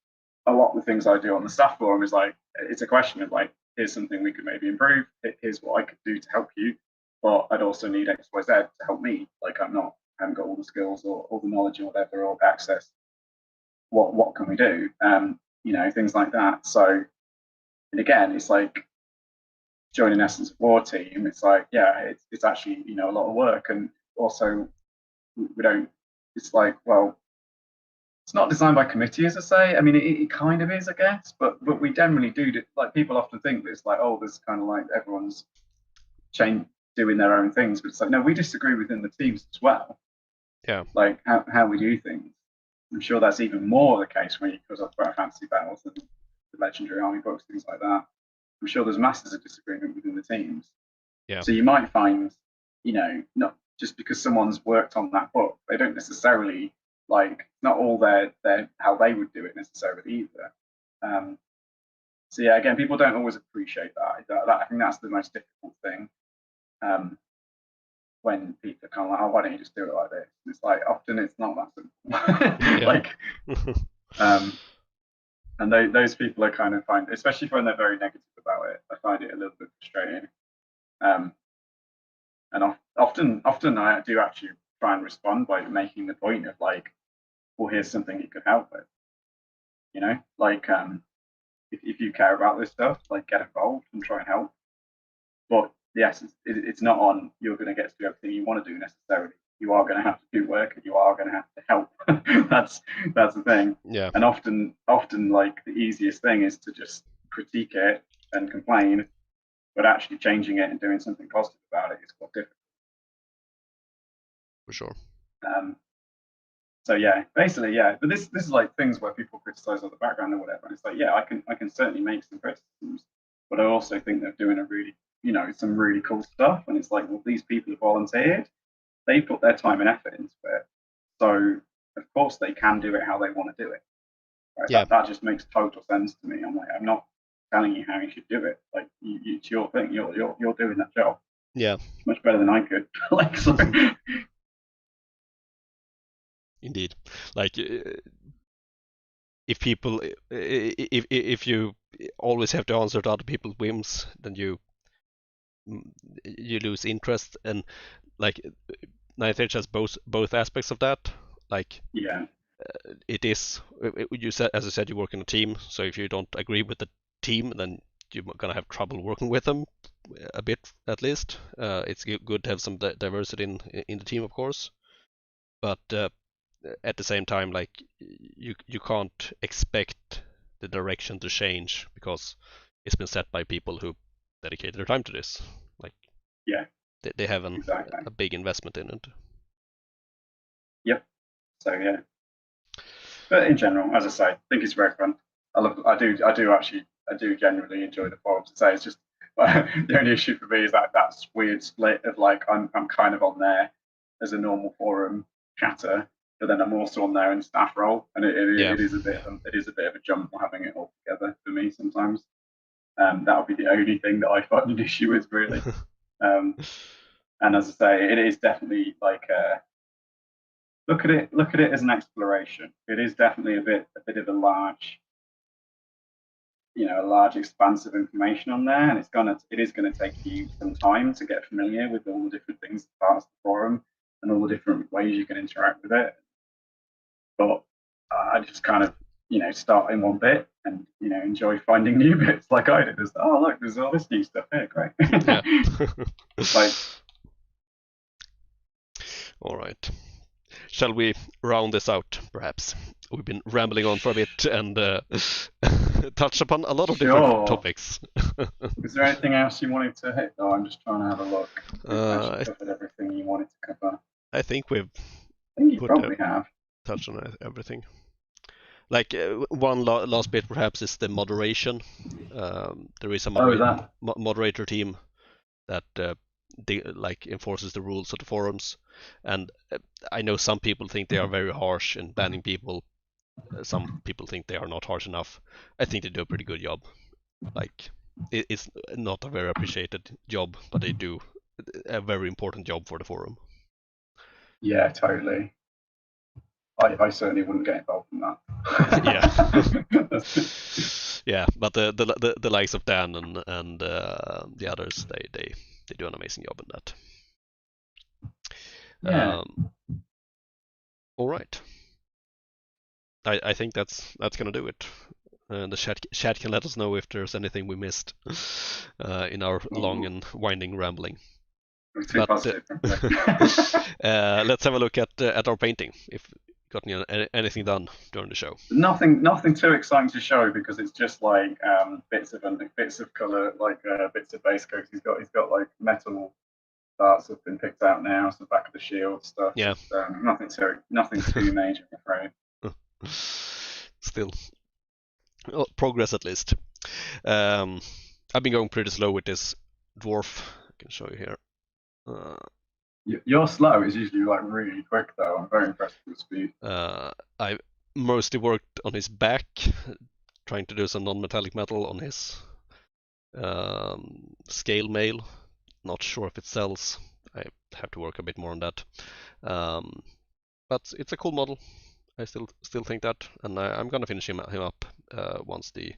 a lot of the things I do on the staff forum is like, it's a question of like, here's something we could maybe improve. Here's what I could do to help you, but I'd also need X, Y, Z to help me. Like I haven't got all the skills or all the knowledge or whatever or access. What can we do? You know, things like that. So, and again, it's like joining Essence of War team. It's like, yeah, it's actually, you know, a lot of work, and also we don't. It's like, well, it's not designed by committee, as I say. I mean, it kind of is, I guess, but we generally do. Like people often think that it's like, oh, there's kind of like everyone's doing their own things, but it's like, no, we disagree within the teams as well. Yeah. Like how we do things. I'm sure that's even more the case when you talk about fantasy battles and the legendary army books, things like that. I'm sure there's masses of disagreement within the teams. Yeah. So you might find, you know, not just because someone's worked on that book, they don't necessarily like, not all their how they would do it necessarily either. So yeah, again, people don't always appreciate that. I think that's the most difficult thing. When people are kind of like, oh, why don't you just do it like this? And it's like, often it's not that simple. Like, and those people are kind of especially when they're very negative about it, I find it a little bit frustrating. And often I do actually try and respond by making the point of like, well, here's something you could help with. You know, like if you care about this stuff, like get involved and try and help. But yes, it's not on you're going to get to do everything you want to do necessarily. You are going to have to do work, and you are going to have to help. that's the thing. Yeah. And often like the easiest thing is to just critique it and complain, but actually changing it and doing something positive about it is quite difficult. For sure. So yeah, basically, yeah. But this is like things where people criticize on the background or whatever. And it's like, yeah, I can certainly make some criticisms, but I also think they're doing a really, you know, some really cool stuff. And it's like, well, these people have volunteered, they put their time and effort into it, so of course they can do it how they want to do it. Right? Yeah. That just makes total sense to me. I'm like, I'm not telling you how you should do it. Like, it's your thing. You're doing that job. Yeah. Much better than I could. Like, so. Indeed. Like, if you always have to answer to other people's whims, then you lose interest. And like, Ninth Age has both aspects of that. Like, yeah, it is, you said, as I said, you work in a team, so if you don't agree with the team, then you're gonna have trouble working with them a bit, at least. It's good to have some diversity in the team, of course, but at the same time, like, you can't expect the direction to change because it's been set by people who dedicated their time to this. Like, yeah, they have exactly. a big investment in it. Yep. So yeah, but in general, as I say, I think it's very fun. I do genuinely enjoy the forums. So it's just the only issue for me is that weird split of like I'm kind of on there as a normal forum chatter, but then I'm also on there in staff role, and it is a bit of a jump having it all together for me sometimes. That would be the only thing that I find an issue with, really. And as I say, it is definitely like look at it as an exploration. It is definitely a bit of a large, you know, a large expanse of information on there, and it is gonna take you some time to get familiar with all the different things parts of the forum and all the different ways you can interact with it. But I just kind of, you know, start in one bit and, you know, enjoy finding new bits like I did. It's, oh look, there's all this new stuff here, great. Yeah. Like, all right. Shall we round this out, perhaps? We've been rambling on for a bit and touched upon a lot of different topics. Is there anything else you wanted to hit, though? I'm just trying to have a look. I covered everything you wanted to cover. I think you probably have touched on everything. Like one last bit perhaps is the moderation. There is a Oh, that. moderator team that like enforces the rules of the forums, and I know some people think they are very harsh in banning people. Some people think they are not harsh enough. I think they do a pretty good job. Like it's not a very appreciated job, but they do a very important job for the forum. Yeah, totally. I certainly wouldn't get involved in that. Yeah, but the likes of Dan and the others, they do an amazing job in that. Yeah. All right. I think that's gonna do it. The chat can let us know if there's anything we missed in our long and winding rambling. Too positive. Let's have a look at our painting. If got anything done during the show. Nothing too exciting to show because it's just like bits of color, like bits of base coat. He's got like metal darts have been picked out now, so the back of the shield stuff. Yeah. Just, nothing too major, I'm afraid. Still, well, progress at least. I've been going pretty slow with this dwarf. I can show you here. Your slow is usually like really quick though. I'm very impressed with the speed. I mostly worked on his back, trying to do some non-metallic metal on his scale mail. Not sure if it sells. I have to work a bit more on that. But it's a cool model. I still think that, and I'm gonna finish him up once the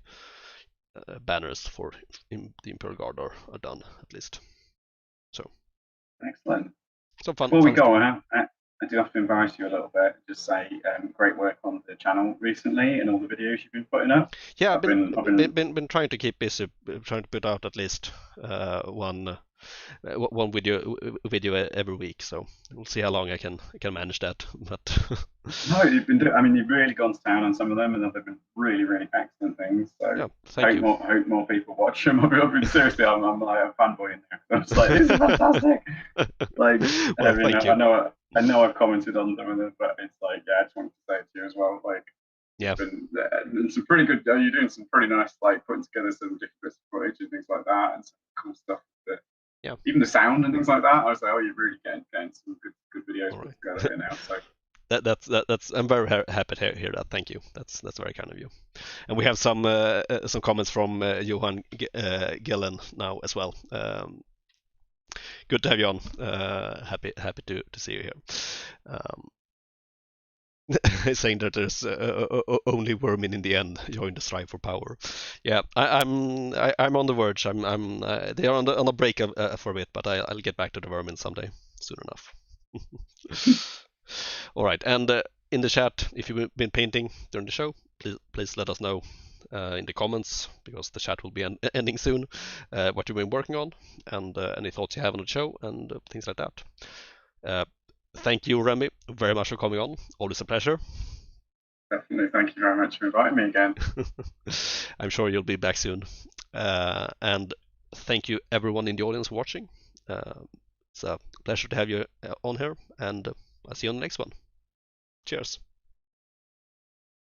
banners for the Imperial Guard are done, at least. So excellent. So fun. Before we go on, I do have to embarrass you a little bit. Just say great work on the channel recently and all the videos you've been putting up. Yeah, I've been trying to keep busy, trying to put out at least one video every week. So we'll see how long I can manage that. But no, you've really gone to town on some of them, and they've been really excellent things. So yeah, thank you. Hope more people watch them. Seriously, I'm like a fanboy in there. I'm just like, this is fantastic. Like, well, thank you. I know I've commented on them, but it's like, yeah, I just wanted to say it to you as well. Like, yeah, been some pretty good. You're doing some pretty nice, like putting together some different footage and things like that, and some cool stuff. Yeah, even the sound and things like that. I was like, oh, you're really getting some good videos put together here now. So that's I'm very happy to hear that. Thank you. That's very kind of you. And we have some comments from Johan Gillen now as well. Good to have you on. Happy to see you here. Saying that there's only vermin in the end join the strive for power. Yeah, I'm on the verge. They are on a break for a bit, but I'll get back to the vermin someday, soon enough. All right, and in the chat, if you've been painting during the show, please let us know in the comments, because the chat will be ending soon, what you've been working on, and any thoughts you have on the show, and things like that. Thank you, Remy, very much for coming on. Always a pleasure. Definitely. Thank you very much for inviting me again. I'm sure you'll be back soon. And thank you, everyone in the audience watching. It's a pleasure to have you on here, and I'll see you on the next one. Cheers.